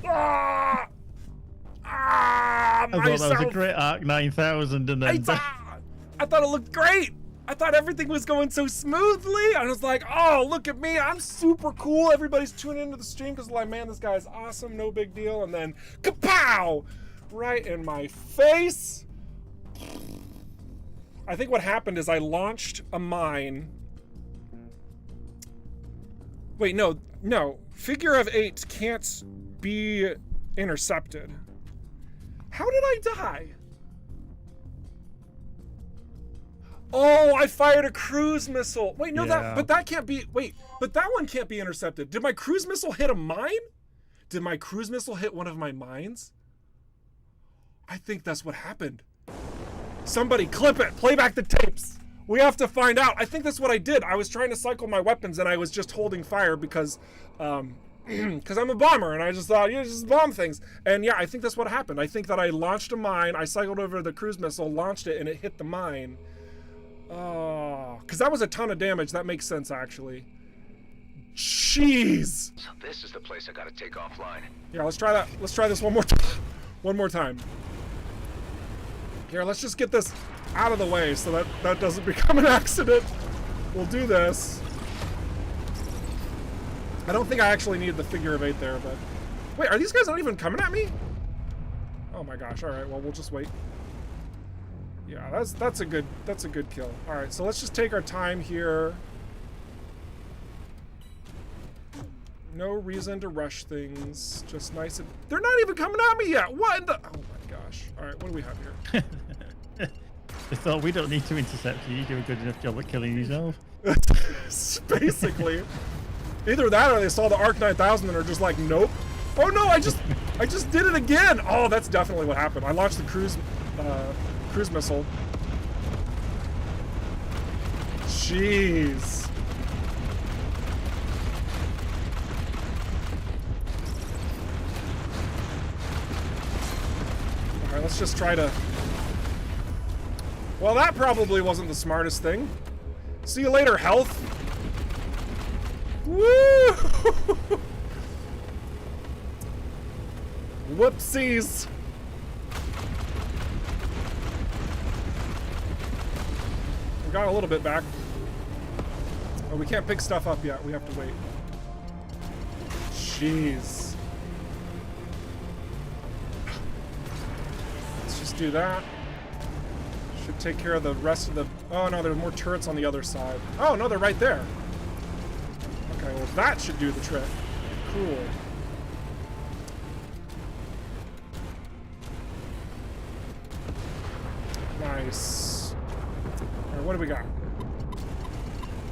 I thought that was a great Arc 9000, and then I thought it looked great. I thought everything was going so smoothly. I was like, oh, look at me. I'm super cool. Everybody's tuning into the stream because, like, man, this guy's awesome. No big deal. And then, kapow! Right in my face. I think what happened is I launched a mine Wait, no. Figure of 8 can't be intercepted. How did I die? Oh, I fired a cruise missile. Wait, no, that can't be, wait, but that one can't be intercepted. Did my cruise missile hit a mine? Did my cruise missile hit one of my mines? I think that's what happened. Somebody clip it, play back the tapes. We have to find out. I think that's what I did. I was trying to cycle my weapons and I was just holding fire because because I'm a bomber and I just thought, yeah, just bomb things. And yeah, I think that's what happened. I think that I launched a mine, I cycled over the cruise missile, launched it, and it hit the mine. Oh, because that was a ton of damage. That makes sense, actually. Jeez. So this is the place I gotta take offline. Yeah, let's try that. Let's try this one more time. One more time. Here, let's just get this out of the way so that doesn't become an accident. We'll do this. I don't think I actually need the figure of 8 there, but... Wait, are these guys not even coming at me? Oh my gosh, alright, well, we'll just wait. Yeah, that's a good kill. Alright, so let's just take our time here. No reason to rush things. Just nice and... They're not even coming at me yet! What in the... Oh my gosh. Alright, what do we have here? I thought we don't need to intercept you. You do a good enough job at killing yourself. Basically. Either that or they saw the Arc 9000 and are just like, nope. Oh no, I just did it again! Oh, that's definitely what happened. I launched the cruise missile. Jeez. Alright, let's just try to... Well, that probably wasn't the smartest thing. See you later, health. Woo! Whoopsies. We got a little bit back. Oh, we can't pick stuff up yet. We have to wait. Jeez. Let's just do that. Should take care of the rest of the... Oh no, there's more turrets on the other side. Oh no, they're right there. Okay, well that should do the trick. Cool. Nice. Alright, what do we got?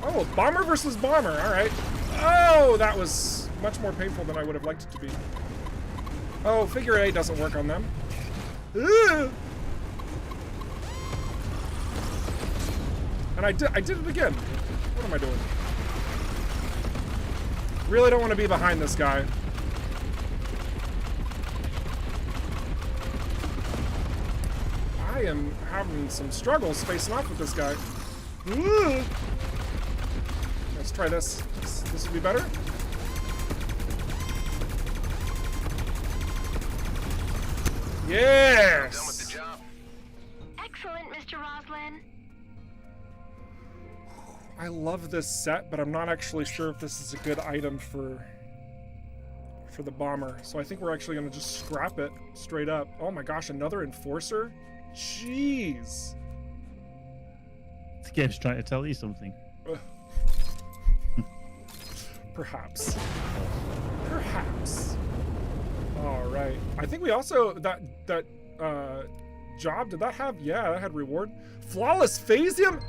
Oh, bomber versus bomber, alright. Oh, that was much more painful than I would have liked it to be. Oh, figure 8 doesn't work on them. Ugh. And I did it again. What am I doing? Really don't want to be behind this guy. I am having some struggles facing off with this guy. Ooh. Let's try this. This would be better. Yes! Done with the job. Excellent, Mr. Roslin. I love this set, but I'm not actually sure if this is a good item for the bomber. So I think we're actually going to just scrap it straight up. Oh my gosh, another enforcer? Jeez. The game's trying to tell you something. Perhaps. Perhaps. All right. I think we also that job, did that have? Yeah, that had reward. Flawless phasium.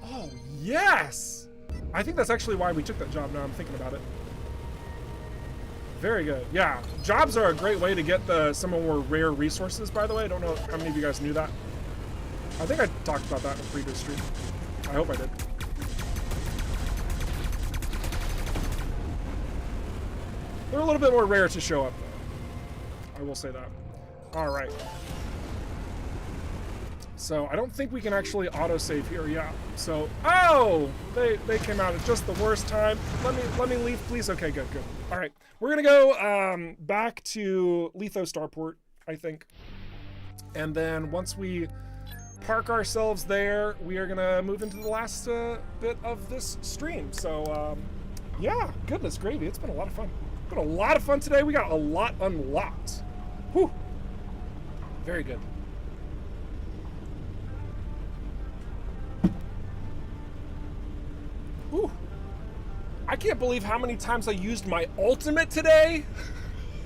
Oh yes. I think that's actually why we took that job. Now I'm thinking about it. Very good. Yeah, jobs are a great way to get some more rare resources. By the way, I don't know how many of you guys knew that. I think I talked about that in a previous stream. I hope I did. They're a little bit more rare to show up, though. I will say that. All right. So I don't think we can actually autosave here. Yeah. So oh, they came out at just the worst time. Let me leave, please. Okay, good. All right, we're gonna go back to Letho Starport, I think, and then once we park ourselves there, we are gonna move into the last bit of this stream. So yeah, goodness gravy, it's been a lot of fun. Been a lot of fun today. We got a lot unlocked. Whew. Very good. Ooh. I can't believe how many times I used my ultimate today.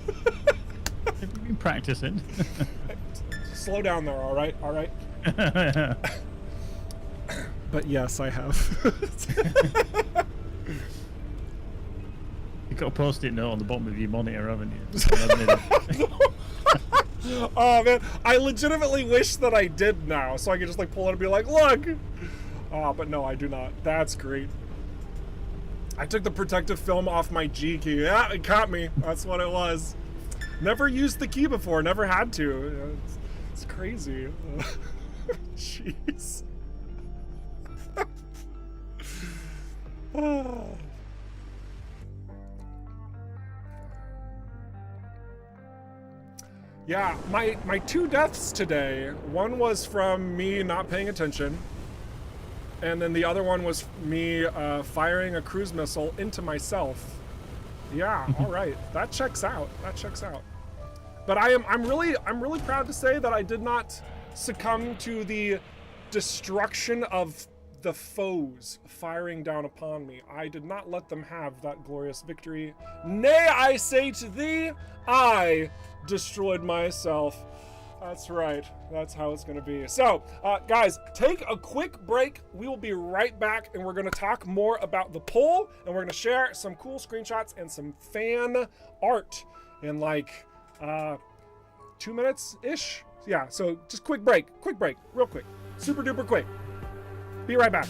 Have you been practicing? Slow down there, all right? All right. But yes, I have. You've got a post-it note on the bottom of your monitor, haven't you? Oh man, I legitimately wish that I did now, so I could just like pull it and be like, look. But no, I do not. That's great. I took the protective film off my G key. Yeah, it caught me. That's what it was. Never used the key before. Never had to. It's crazy. Jeez. Yeah, my 2 deaths today, one was from me not paying attention, and then the other one was me firing a cruise missile into myself. Yeah, all right, that checks out. That checks out. But I'm really proud to say that I did not succumb to the destruction of the foes firing down upon me. I did not let them have that glorious victory. Nay, I say to thee, I destroyed myself. That's right. That's how it's going to be. So, guys, take a quick break. We will be right back, and we're going to talk more about the poll, and we're going to share some cool screenshots and some fan art in like 2 minutes-ish. Yeah, so just quick break, real quick. Super duper quick. Be right back.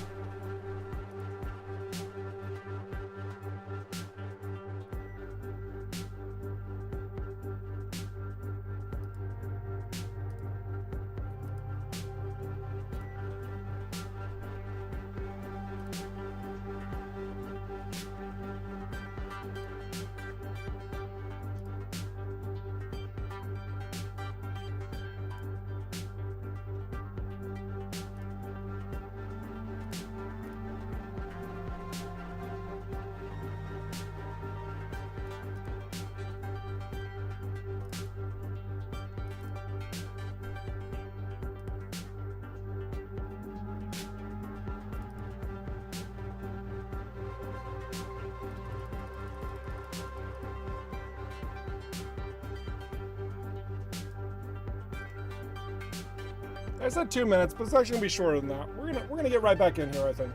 I said 2 minutes, but it's actually gonna be shorter than that. We're gonna get right back in here, I think.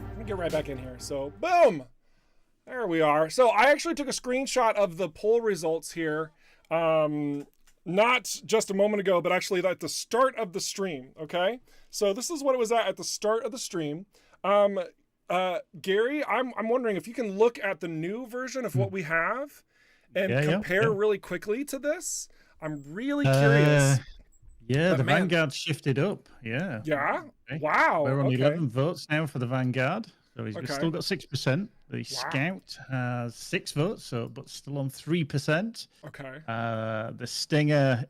We're gonna get right back in here. So boom! There we are. So I actually took a screenshot of the poll results here. Not just a moment ago, but actually at the start of the stream, okay? So this is what it was at the start of the stream. Gary, I'm wondering if you can look at the new version of what we have and compare really quickly to this. I'm really curious. Yeah, but the Vanguard shifted up. Yeah. Yeah? Okay. Wow. We're on 11 votes now for the Vanguard. So he's still got 6%. The Scout has 6 votes, but still on 3%. Okay. The Stinger,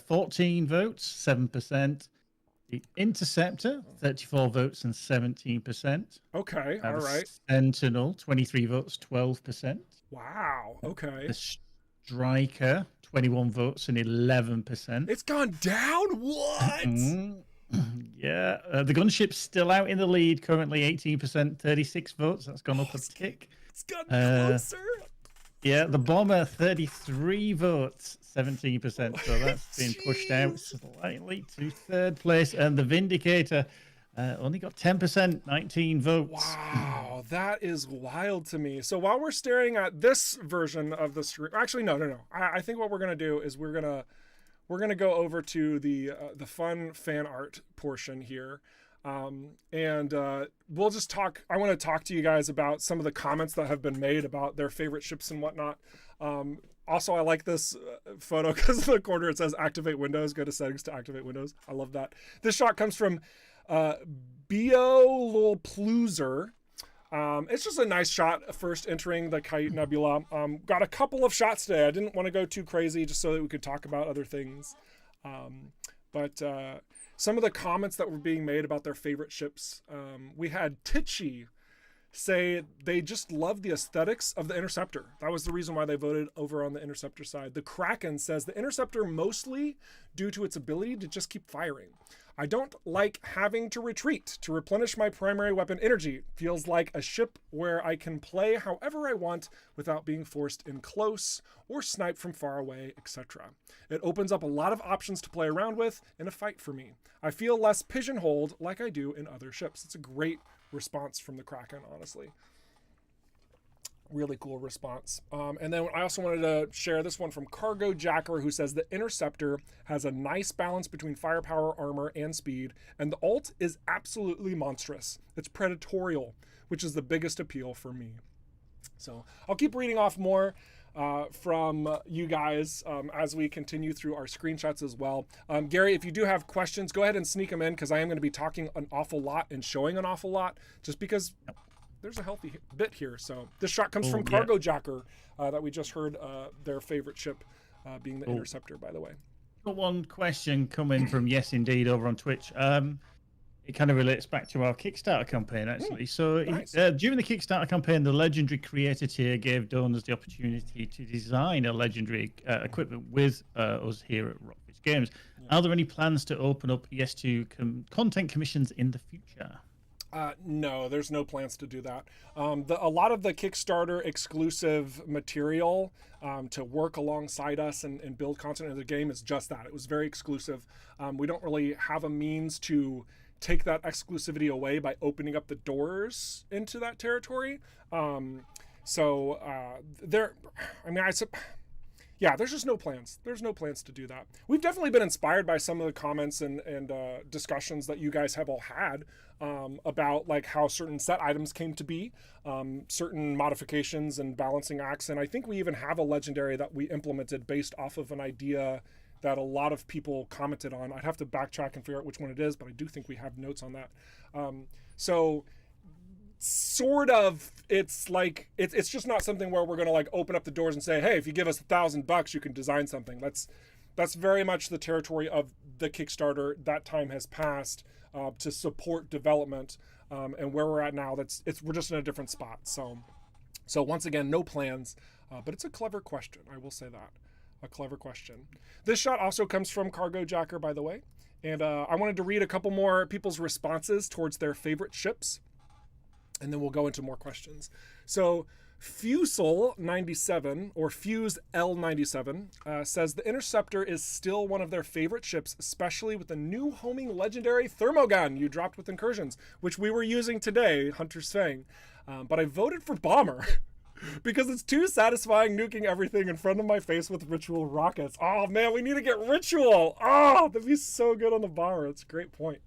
14 votes, 7%. The Interceptor, 34 votes and 17%. Okay, all right. Sentinel, 23 votes, 12%. Wow, okay. The Striker, 21 votes and 11%. It's gone down? What? Yeah. The Gunship's still out in the lead, currently 18%, 36 votes. That's gone up a tick. It's gotten closer. Yeah, the Bomber, 33 votes, 17%. So that's been pushed out slightly to 3rd place. And the Vindicator only got 10%, 19 votes. Wow, that is wild to me. So while we're staring at this version of the stream, actually, no. I think what we're gonna do is we're gonna go over to the fun fan art portion here. And we'll just talk. I want to talk to you guys about some of the comments that have been made about their favorite ships and whatnot. Also, I like this photo because in the corner it says activate Windows. Go to settings to activate Windows. I love that. This shot comes from Biolopluser. It's just a nice shot first entering the Kite Nebula. Got a couple of shots today. I didn't want to go too crazy just so that we could talk about other things. But some of the comments that were being made about their favorite ships, we had Titchy say they just love the aesthetics of the Interceptor. That was the reason why they voted over on the Interceptor side. The Kraken says the Interceptor mostly due to its ability to just keep firing. I don't like having to retreat to replenish my primary weapon energy. Feels like a ship where I can play however I want without being forced in close or sniped from far away, etc. It opens up a lot of options to play around with in a fight for me. I feel less pigeonholed like I do in other ships. It's a great response from the Kraken, honestly. Really cool response. And then I also wanted to share this one from Cargo Jacker, who says the Interceptor has a nice balance between firepower, armor, and speed, and the ult is absolutely monstrous. It's predatorial, which is the biggest appeal for me. So I'll keep reading off more from you guys as we continue through our screenshots as well. Gary, if you do have questions, go ahead and sneak them in, because I am going to be talking an awful lot and showing an awful lot, just because there's a healthy bit here. So this shot comes from Cargo Jacker that we just heard their favorite ship being the Interceptor, by the way. Got one question coming from Yes Indeed over on Twitch. It kind of relates back to our Kickstarter campaign, actually. Nice. During the Kickstarter campaign, the Legendary Creator tier gave donors the opportunity to design a Legendary equipment with us here at Rockfish Games. Are there any plans to open up ES2 content commissions in the future? No, there's no plans to do that. A lot of the Kickstarter exclusive material to work alongside us and build content in the game is just that. It was very exclusive. We don't really have a means to take that exclusivity away by opening up the doors into that territory. There's just no plans. There's no plans to do that. We've definitely been inspired by some of the comments and discussions that you guys have all had about like how certain set items came to be, certain modifications and balancing acts. And I think we even have a legendary that we implemented based off of an idea that a lot of people commented on. I'd have to backtrack and figure out which one it is, but I do think we have notes on that. Sort of, it's like it's just not something where we're going to like open up the doors and say, hey, if you give us $1,000 you can design something. That's very much the territory of the Kickstarter. That time has passed to support development, and where we're at now, we're just in a different spot. So once again, no plans, but it's a clever question, I will say that. A clever question. This shot also comes from Cargo Jacker, by the way, and I wanted to read a couple more people's responses towards their favorite ships, and then we'll go into more questions. So Fusel97, or Fuse L97, says the Interceptor is still one of their favorite ships, especially with the new homing legendary thermogun you dropped with Incursions, which we were using today, Hunter's Fang. But I voted for Bomber because it's too satisfying nuking everything in front of my face with ritual rockets. Oh man, we need to get ritual. Oh, that'd be so good on the Bomber. That's a great point.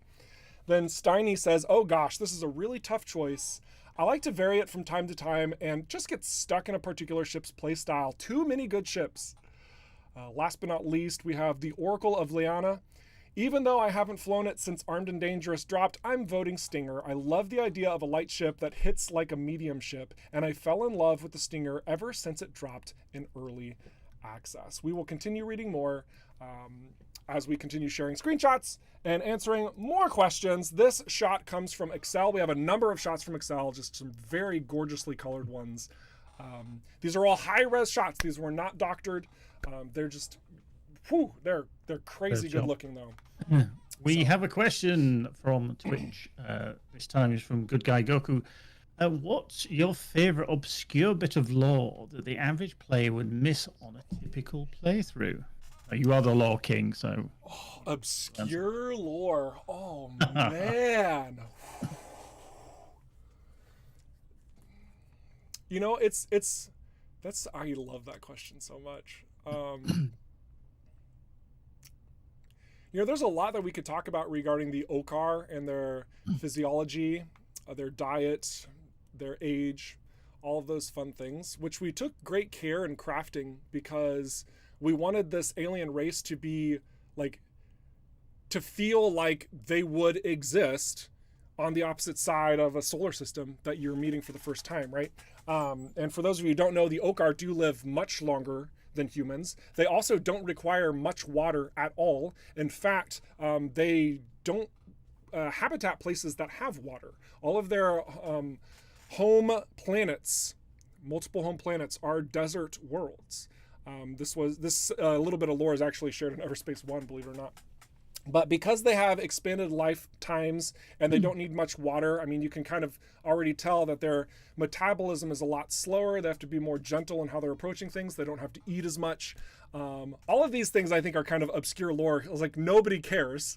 Then Steiny says, oh gosh, this is a really tough choice. I like to vary it from time to time and just get stuck in a particular ship's playstyle. Too many good ships. Last but not least, we have the Oracle of Liana. Even though I haven't flown it since Armed and Dangerous dropped, I'm voting Stinger. I love the idea of a light ship that hits like a medium ship, and I fell in love with the Stinger ever since it dropped in early access. We will continue reading more as we continue sharing screenshots and answering more questions. This shot comes from Excel. We have a number of shots from Excel, just some very gorgeously colored ones. These are all high-res shots. These were not doctored. They're just, they're crazy good looking though. We have a question from Twitch. This time is from Good Guy Goku. What's your favorite obscure bit of lore that the average player would miss on a typical playthrough? You are the lore king, so. Oh, obscure lore. Oh man. You know, I love that question so much. There's a lot that we could talk about regarding the Okar and their physiology, their diet, their age, all of those fun things, which we took great care in crafting because we wanted this alien race to be like, to feel like they would exist on the opposite side of a solar system that you're meeting for the first time, right? And for those of you who don't know, the Okar do live much longer than humans. They also don't require much water at all. In fact, they don't habitat places that have water. All of their home planets, multiple home planets, are desert worlds. This little bit of lore is actually shared in EVERSPACE 1, believe it or not. But because they have expanded lifetimes and they don't need much water, I mean, you can kind of already tell that their metabolism is a lot slower. They have to be more gentle in how they're approaching things. They don't have to eat as much. All of these things I think are kind of obscure lore. It's like nobody cares.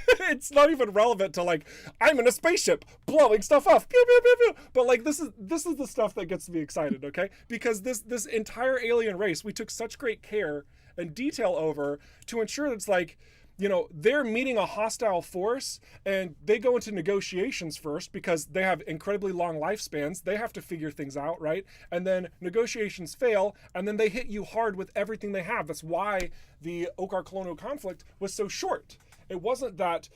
It's not even relevant to like, I'm in a spaceship blowing stuff off. Pew, pew, pew, pew. But like this is the stuff that gets me excited, okay? Because this entire alien race, we took such great care and detail over to ensure that it's like, you know, they're meeting a hostile force and they go into negotiations first because they have incredibly long lifespans. They have to figure things out, right? And then negotiations fail and then they hit you hard with everything they have. That's why the Okar colonial conflict was so short. It wasn't that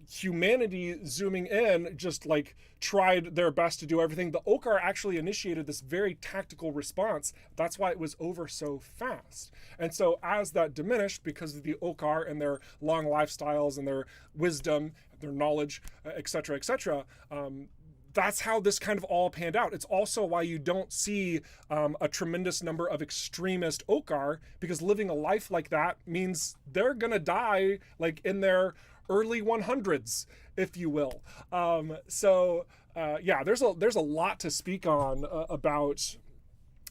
humanity zooming in just like tried their best to do everything. The Okar actually initiated this very tactical response. That's why it was over so fast. And so as that diminished because of the Okar and their long lifestyles and their wisdom, their knowledge, et cetera, that's how this kind of all panned out. It's also why you don't see a tremendous number of extremist Okar, because living a life like that means they're gonna die like in their early 100s, if you will. Yeah, there's a lot to speak on about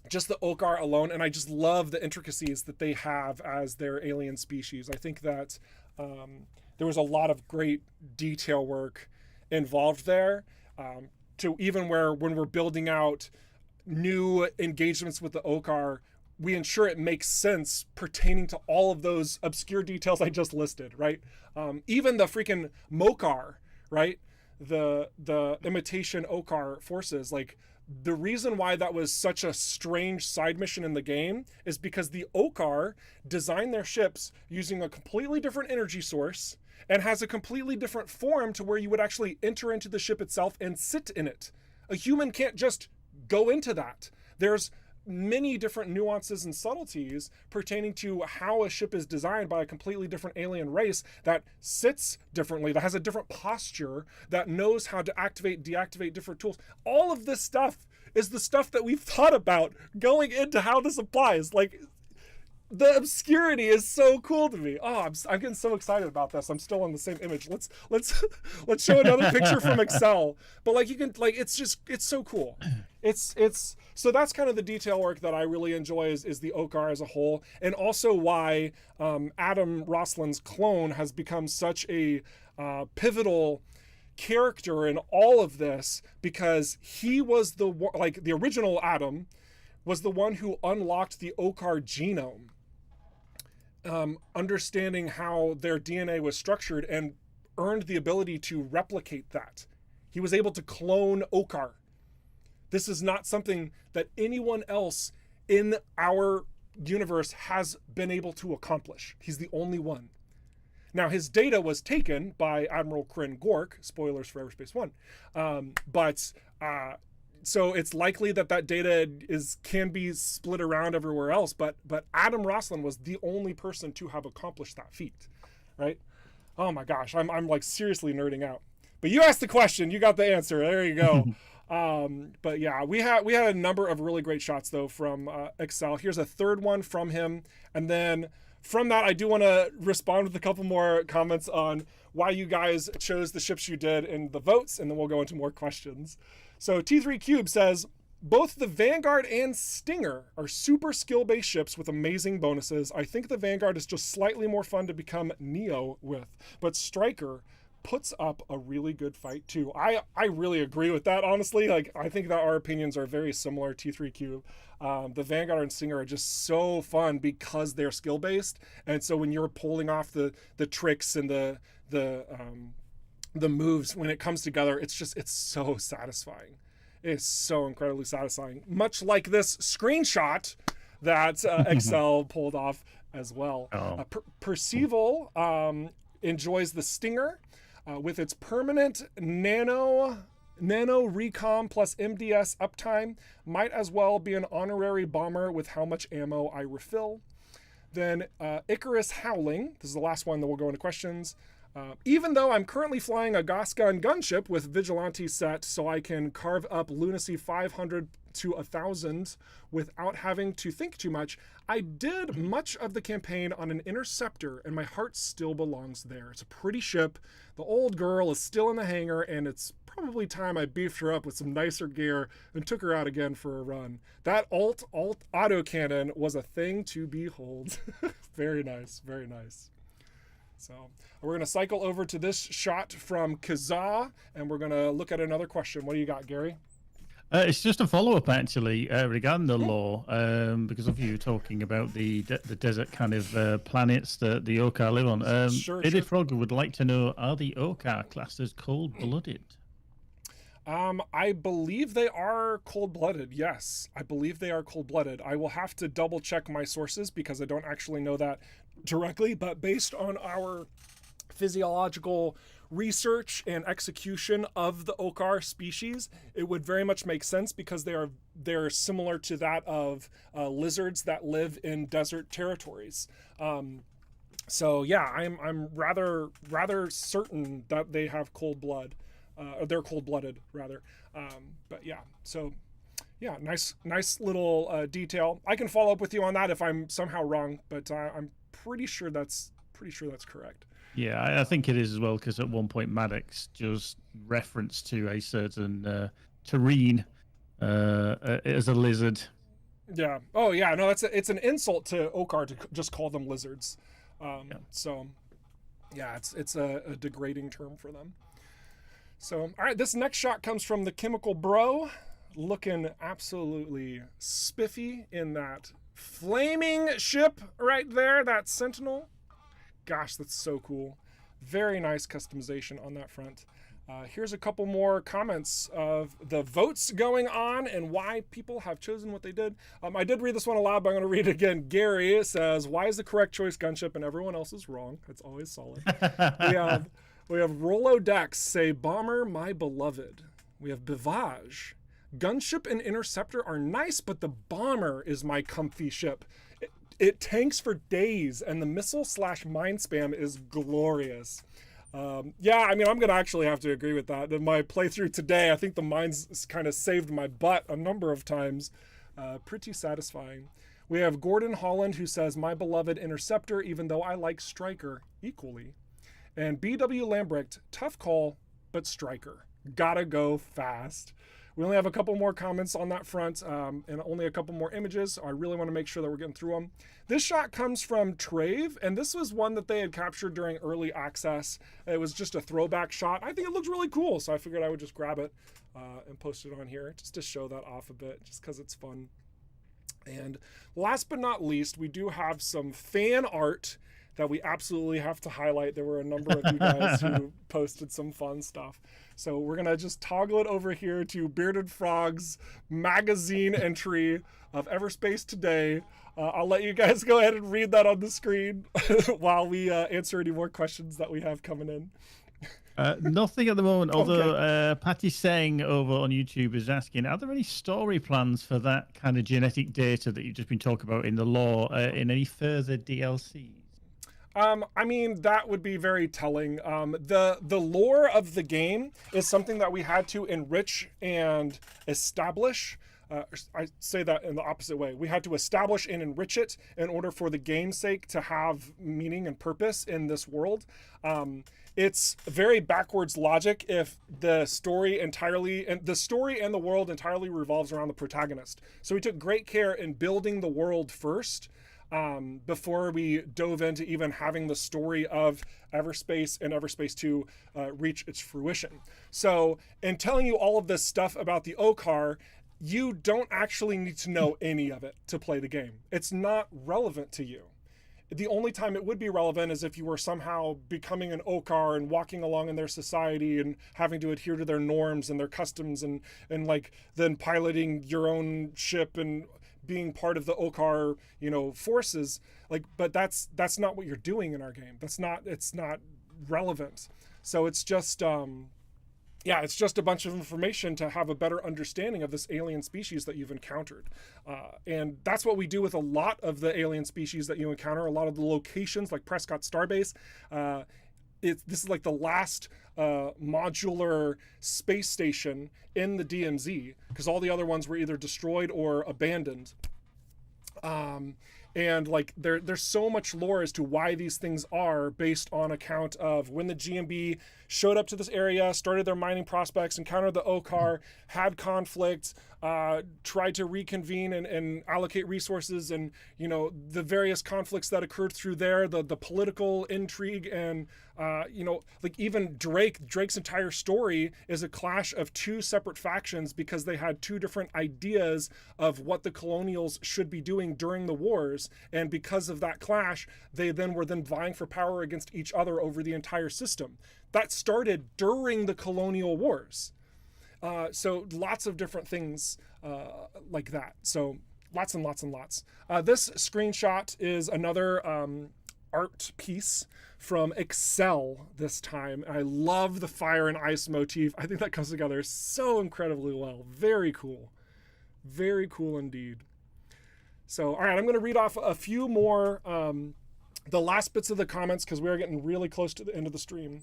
just the Okar alone, and I just love the intricacies that they have as their alien species. I think that there was a lot of great detail work involved there. To even where when we're building out new engagements with the Okar, we ensure it makes sense pertaining to all of those obscure details I just listed, right? Even the freaking Mokar, right? The imitation Okar forces, like the reason why that was such a strange side mission in the game is because the Okar designed their ships using a completely different energy source and has a completely different form to where you would actually enter into the ship itself and sit in it. A human can't just go into that. There's many different nuances and subtleties pertaining to how a ship is designed by a completely different alien race that sits differently, that has a different posture, that knows how to activate, deactivate different tools. All of this stuff is the stuff that we've thought about going into how this applies. Like, the obscurity is so cool to me. Oh, I'm getting so excited about this. I'm still on the same image. Let's show another picture from Excel. But like you can like it's so cool. It's so that's kind of the detail work that I really enjoy is the Okar as a whole, and also why Adam Roslin's clone has become such a pivotal character in all of this, because he was the original Adam was the one who unlocked the Okar genome. Understanding how their DNA was structured and earned the ability to replicate that. He was able to clone Okar. This is not something that anyone else in our universe has been able to accomplish. He's the only one. Now, his data was taken by Admiral Kryn Gork, spoilers for EVERSPACE 1, so it's likely that data can be split around everywhere else, but Adam Roslin was the only person to have accomplished that feat, right? Oh my gosh, I'm like seriously nerding out. But you asked the question, you got the answer. There you go. But yeah, we had a number of really great shots though from Excel. Here's a third one from him, and then from that I do want to respond with a couple more comments on why you guys chose the ships you did in the votes, and then we'll go into more questions. So T3 Cube says, both the Vanguard and Stinger are super skill-based ships with amazing bonuses. I think the Vanguard is just slightly more fun to become Neo with, but Striker puts up a really good fight too. I really agree with that, honestly. Like, I think that our opinions are very similar, T3 Cube. The Vanguard and Stinger are just so fun because they're skill-based, and so when you're pulling off the tricks and the moves, when it comes together, it's so satisfying. It's so incredibly satisfying, much like this screenshot that Excel pulled off as well. Percival enjoys the Stinger with its permanent nano recom plus MDS uptime. Might as well be an honorary bomber with how much ammo I refill. Then Icarus Howling, this is the last one that we'll go into questions. Even though I'm currently flying a Gosgun gunship with Vigilante set so I can carve up lunacy 500 to 1,000 without having to think too much, I did much of the campaign on an interceptor and my heart still belongs there. It's a pretty ship. The old girl is still in the hangar and it's probably time I beefed her up with some nicer gear and took her out again for a run. That alt autocannon was a thing to behold. Very nice, very nice. So we're going to cycle over to this shot from Kazaa, and we're going to look at another question. What do you got, Gary? It's just a follow-up, actually, regarding the lore, because of you talking about the desert kind of planets that the Okar live on. Sure. Frog would like to know, are the Okar classed as cold-blooded? I believe they are cold-blooded, yes. I believe they are cold-blooded. I will have to double-check my sources because I don't actually know that directly, but based on our physiological research and execution of the Okar species, it would very much make sense because they're similar to that of lizards that live in desert territories. So yeah, I'm rather certain that they have cold blood. They're cold-blooded rather. But yeah, so yeah, nice little detail. I can follow up with you on that if I'm somehow wrong, but I'm pretty sure that's correct. Yeah, I think it is as well, because at one point Maddox just referenced to a certain terrain as a lizard. Yeah. Oh yeah. No, it's an insult to Okar to just call them lizards. So yeah, it's a degrading term for them. So, all right, this next shot comes from the Chemical Bro, looking absolutely spiffy in that flaming ship right there, that Sentinel. Gosh, that's so cool. Very nice customization on that front. Here's a couple more comments of the votes going on and why people have chosen what they did. I did read this one aloud, but I'm going to read it again. Gary says, why is the correct choice gunship and everyone else is wrong? That's always solid. We have Rolodex say, Bomber, my beloved. We have Bivage. Gunship and Interceptor are nice, but the Bomber is my comfy ship. It tanks for days, and the missile/mine spam is glorious. Yeah, I mean, I'm going to actually have to agree with that. In my playthrough today, I think the mines kind of saved my butt a number of times. Pretty satisfying. We have Gordon Holland who says, my beloved Interceptor, even though I like Striker equally. And BW Lambrecht, tough call, but Striker. Gotta go fast. We only have a couple more comments on that front and only a couple more images. So I really want to make sure that we're getting through them. This shot comes from Trave, and this was one that they had captured during early access. It was just a throwback shot. I think it looks really cool, so I figured I would just grab it and post it on here just to show that off a bit, just because it's fun. And last but not least, we do have some fan art that we absolutely have to highlight. There were a number of you guys who posted some fun stuff. So we're going to just toggle it over here to Bearded Frog's magazine entry of EVERSPACE today. I'll let you guys go ahead and read that on the screen while we answer any more questions that we have coming in. Nothing at the moment, although Patty Seng over on YouTube is asking, are there any story plans for that kind of genetic data that you've just been talking about in the lore in any further DLCs? I mean, that would be very telling. The lore of the game is something that we had to enrich and establish. I say that in the opposite way. We had to establish and enrich it in order for the game's sake to have meaning and purpose in this world. It's very backwards logic if the story and the world entirely revolves around the protagonist. So we took great care in building the world first, before we dove into even having the story of EverSpace and EverSpace 2 reach its fruition. So in telling you all of this stuff about the Okar, you don't actually need to know any of it to play the game. It's not relevant to you. The only time it would be relevant is if you were somehow becoming an Okar and walking along in their society and having to adhere to their norms and their customs and like then piloting your own ship and being part of the Okar, forces. But that's not what you're doing in our game. It's not relevant. So it's just it's just a bunch of information to have a better understanding of this alien species that you've encountered. And that's what we do with a lot of the alien species that you encounter, a lot of the locations like Prescott Starbase. this is like the last modular space station in the DMZ, because all the other ones were either destroyed or abandoned. And like there's so much lore as to why these things are, based on account of when the GMB showed up to this area, started their mining prospects, encountered the Okar, had conflict, tried to reconvene and allocate resources, and you know, the various conflicts that occurred through there, the political intrigue, and you know, like even Drake's entire story is a clash of two separate factions because they had two different ideas of what the colonials should be doing during the wars, and because of that clash, they were vying for power against each other over the entire system. That started during the colonial wars. So lots of different things like that. So lots and lots and lots. This screenshot is another art piece from Excel this time. I love the fire and ice motif. I think that comes together so incredibly well. Very cool. Very cool indeed. So, all right, I'm going to read off a few more, the last bits of the comments, because we are getting really close to the end of the stream.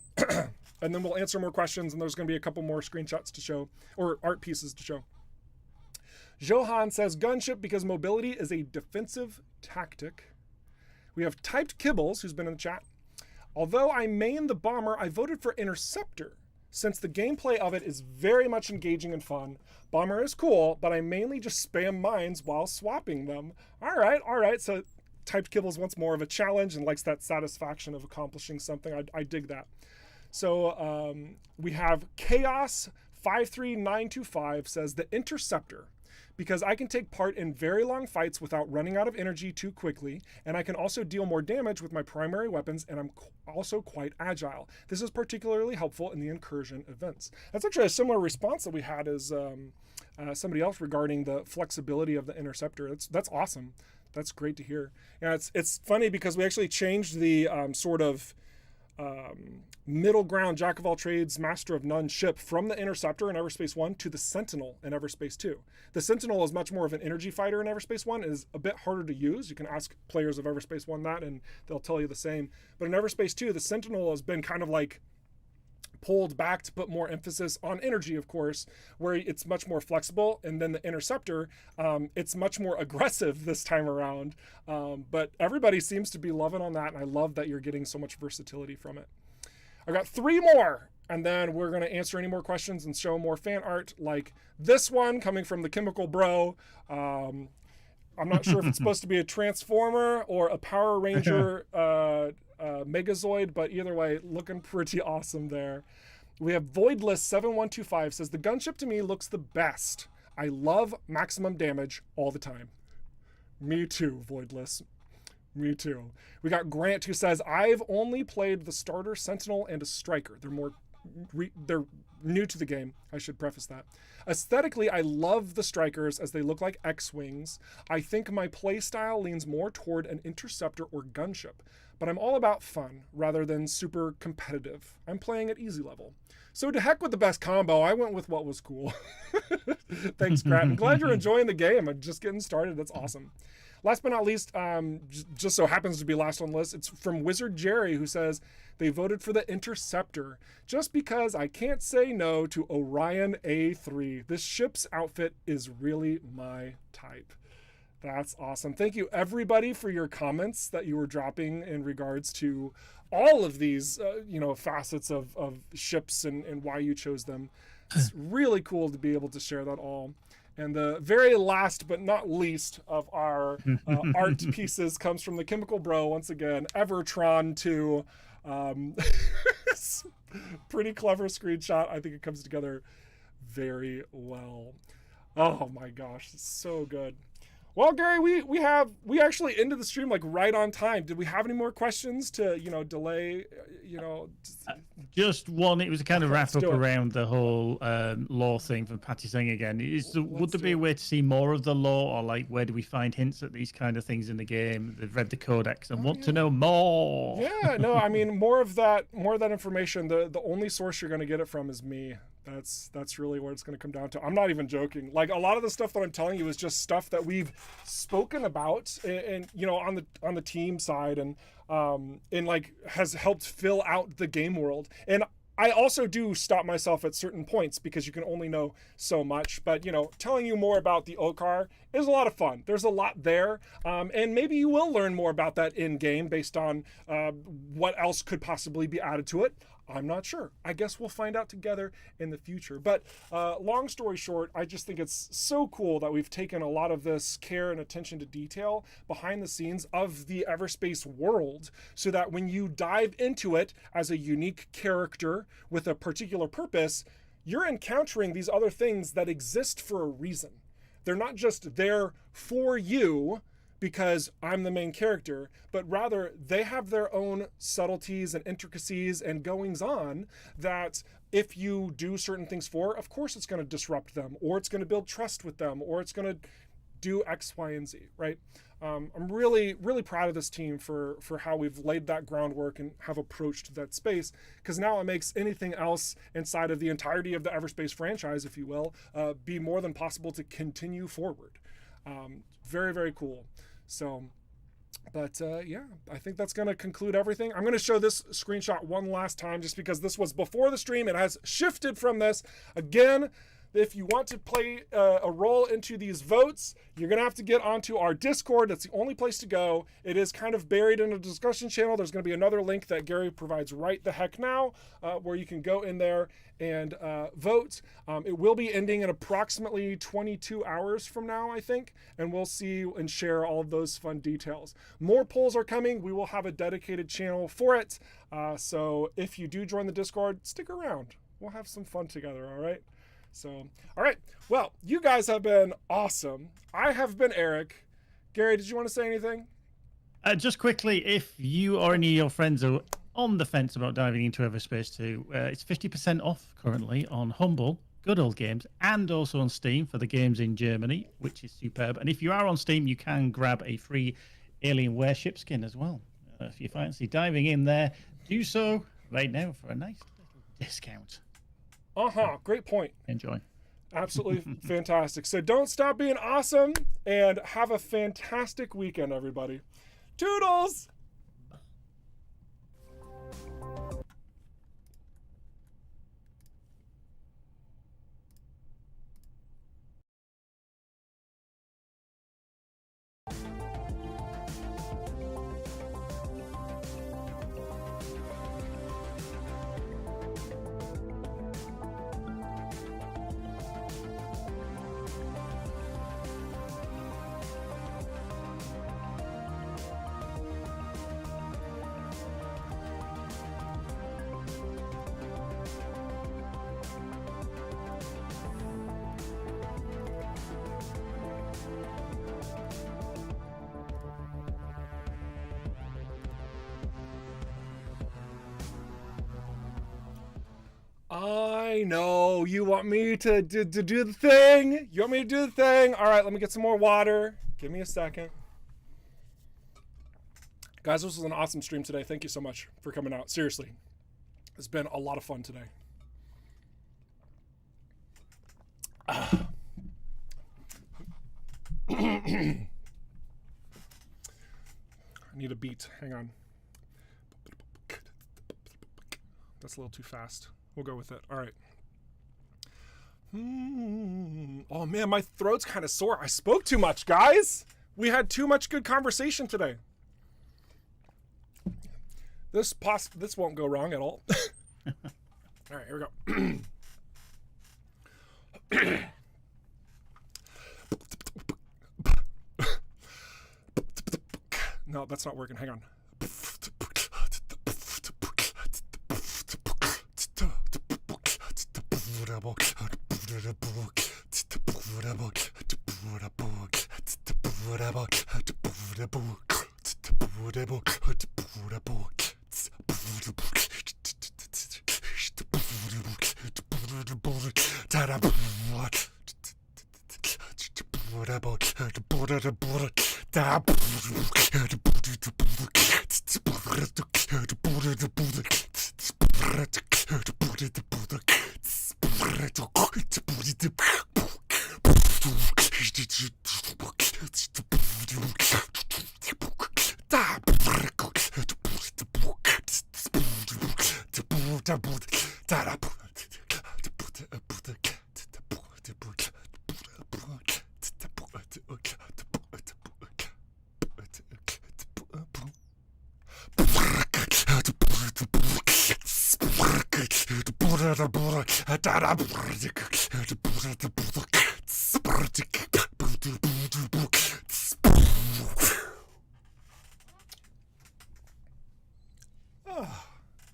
And then we'll answer more questions, and there's going to be a couple more screenshots to show, or art pieces to show. Johan says, gunship because mobility is a defensive tactic. We have Typed Kibbles, who's been in the chat. Although I main the bomber, I voted for interceptor, since the gameplay of it is very much engaging and fun. Bomber is cool, but I mainly just spam mines while swapping them. All right. So Typed Kibbles wants more of a challenge and likes that satisfaction of accomplishing something. I dig that. So we have Chaos 53925 says the interceptor, because I can take part in very long fights without running out of energy too quickly, and I can also deal more damage with my primary weapons, and I'm also quite agile. This is particularly helpful in the incursion events. That's actually a similar response that we had as somebody else regarding the flexibility of the interceptor. That's awesome. That's great to hear. Yeah, it's funny because we actually changed the sort of middle ground jack of all trades, master of none ship from the Interceptor in Everspace 1 to the Sentinel in Everspace 2. The Sentinel is much more of an energy fighter in Everspace 1, is a bit harder to use. You can ask players of Everspace 1 that and they'll tell you the same. But in Everspace 2, the Sentinel has been kind of like pulled back to put more emphasis on energy, of course, where it's much more flexible. And then the Interceptor, it's much more aggressive this time around. But everybody seems to be loving on that, and I love that you're getting so much versatility from it. I got 3 more, and then we're going to answer any more questions and show more fan art like this one coming from the Chemical Bro. I'm not sure if it's supposed to be a Transformer or a Power Ranger Megazoid, but either way, looking pretty awesome there. We have Voidless7125 says, the gunship to me looks the best. I love maximum damage all the time. Me too, Voidless. Me too. We got Grant who says, I've only played the starter, Sentinel, and a Striker. They're new to the game. I should preface that. Aesthetically, I love the Strikers as they look like X-Wings. I think my playstyle leans more toward an Interceptor or gunship, but I'm all about fun rather than super competitive. I'm playing at easy level. So to heck with the best combo, I went with what was cool. Thanks, Grant. I'm glad you're enjoying the game. I'm just getting started. That's awesome. Last but not least, just so happens to be last on the list, it's from Wizard Jerry, who says they voted for the Interceptor just because I can't say no to Orion A3. This ship's outfit is really my type. That's awesome. Thank you, everybody, for your comments that you were dropping in regards to all of these, facets of ships and why you chose them. It's really cool to be able to share that all. And the very last but not least of our art pieces comes from the Chemical Bro, once again, Evertron 2. Pretty clever screenshot. I think it comes together very well. Oh my gosh, it's so good. Well, Gary, we actually ended the stream like right on time. Did we have any more questions to delay? Just one. It was a kind of wrap up around the whole lore thing from Patty Singh again. Would there be a way to see more of the lore, or like where do we find hints at these kind of things in the game? They've read the codex and want to know more. Yeah, no, I mean more of that information. The only source you're going to get it from is me. That's really what it's going to come down to. I'm not even joking. Like, a lot of the stuff that I'm telling you is just stuff that we've spoken about, and you know, on the team side, and like has helped fill out the game world. And I also do stop myself at certain points because you can only know so much. But, you know, telling you more about the Okar is a lot of fun. There's a lot there. And maybe you will learn more about that in game based on what else could possibly be added to it. I'm not sure. I guess we'll find out together in the future. But long story short, I just think it's so cool that we've taken a lot of this care and attention to detail behind the scenes of the EVERSPACE world, so that when you dive into it as a unique character with a particular purpose, you're encountering these other things that exist for a reason. They're not just there for you because I'm the main character, but rather they have their own subtleties and intricacies and goings on that if you do certain things for, of course it's going to disrupt them, or it's going to build trust with them, or it's going to do X, Y, and Z, right? I'm really, really proud of this team for how we've laid that groundwork and have approached that space, because now it makes anything else inside of the entirety of the EVERSPACE franchise, if you will, be more than possible to continue forward. Very, very cool. So, but yeah, I think that's going to conclude everything. I'm going to show this screenshot one last time just because this was before the stream. It has shifted from this. Again, if you want to play a role into these votes, you're going to have to get onto our Discord. That's the only place to go. It is kind of buried in a discussion channel. There's going to be another link that Gary provides right the heck now where you can go in there and vote. It will be ending in approximately 22 hours from now, I think, and we'll see and share all of those fun details. More polls are coming. We will have a dedicated channel for it. So if you do join the Discord, stick around. We'll have some fun together, all right? So, all right. Well, you guys have been awesome. I have been Eric. Gary, did you want to say anything? Just quickly, if you or any of your friends are on the fence about diving into EVERSPACE 2, it's 50% off currently on Humble, Good Old Games, and also on Steam for the games in Germany, which is superb. And if you are on Steam, you can grab a free Alienware ship skin as well. If you fancy diving in there, do so right now for a nice little discount. Great point. Enjoy. Absolutely fantastic. So don't stop being awesome and have a fantastic weekend, everybody. Toodles! I know you want me to do the thing. You want me to do the thing? All right, let me get some more water. Give me a second. Guys, this was an awesome stream today. Thank you so much for coming out. Seriously, it's been a lot of fun today. I need a beat. Hang on. That's a little too fast. We'll go with it. All right. Oh man, my throat's kind of sore. I spoke too much, guys. We had too much good conversation today. This won't go wrong at all. All right, here we go. No, that's not working. Hang on.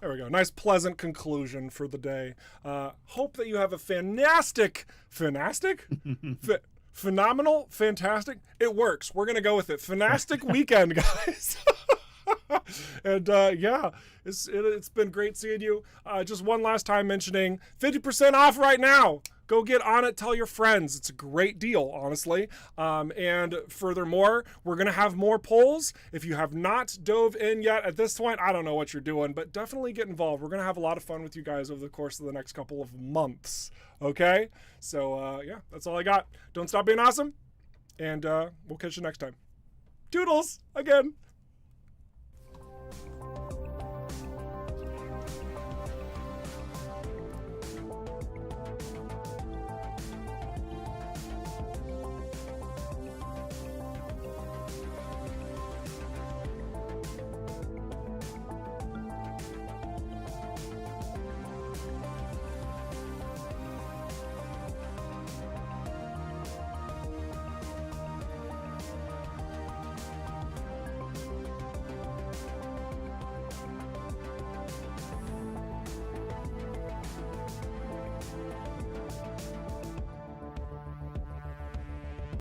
There we go. Nice, pleasant conclusion for the day. Hope that you have a phenomenal, fantastic. It works. We're going to go with it. Fantastic weekend, guys. And yeah, it's been great seeing you. Just one last time mentioning 50% off right now. Go get on it. Tell your friends. It's a great deal, honestly. And furthermore, we're going to have more polls. If you have not dove in yet at this point, I don't know what you're doing, but definitely get involved. We're going to have a lot of fun with you guys over the course of the next couple of months. Okay? So, yeah, that's all I got. Don't stop being awesome. And we'll catch you next time. Toodles again.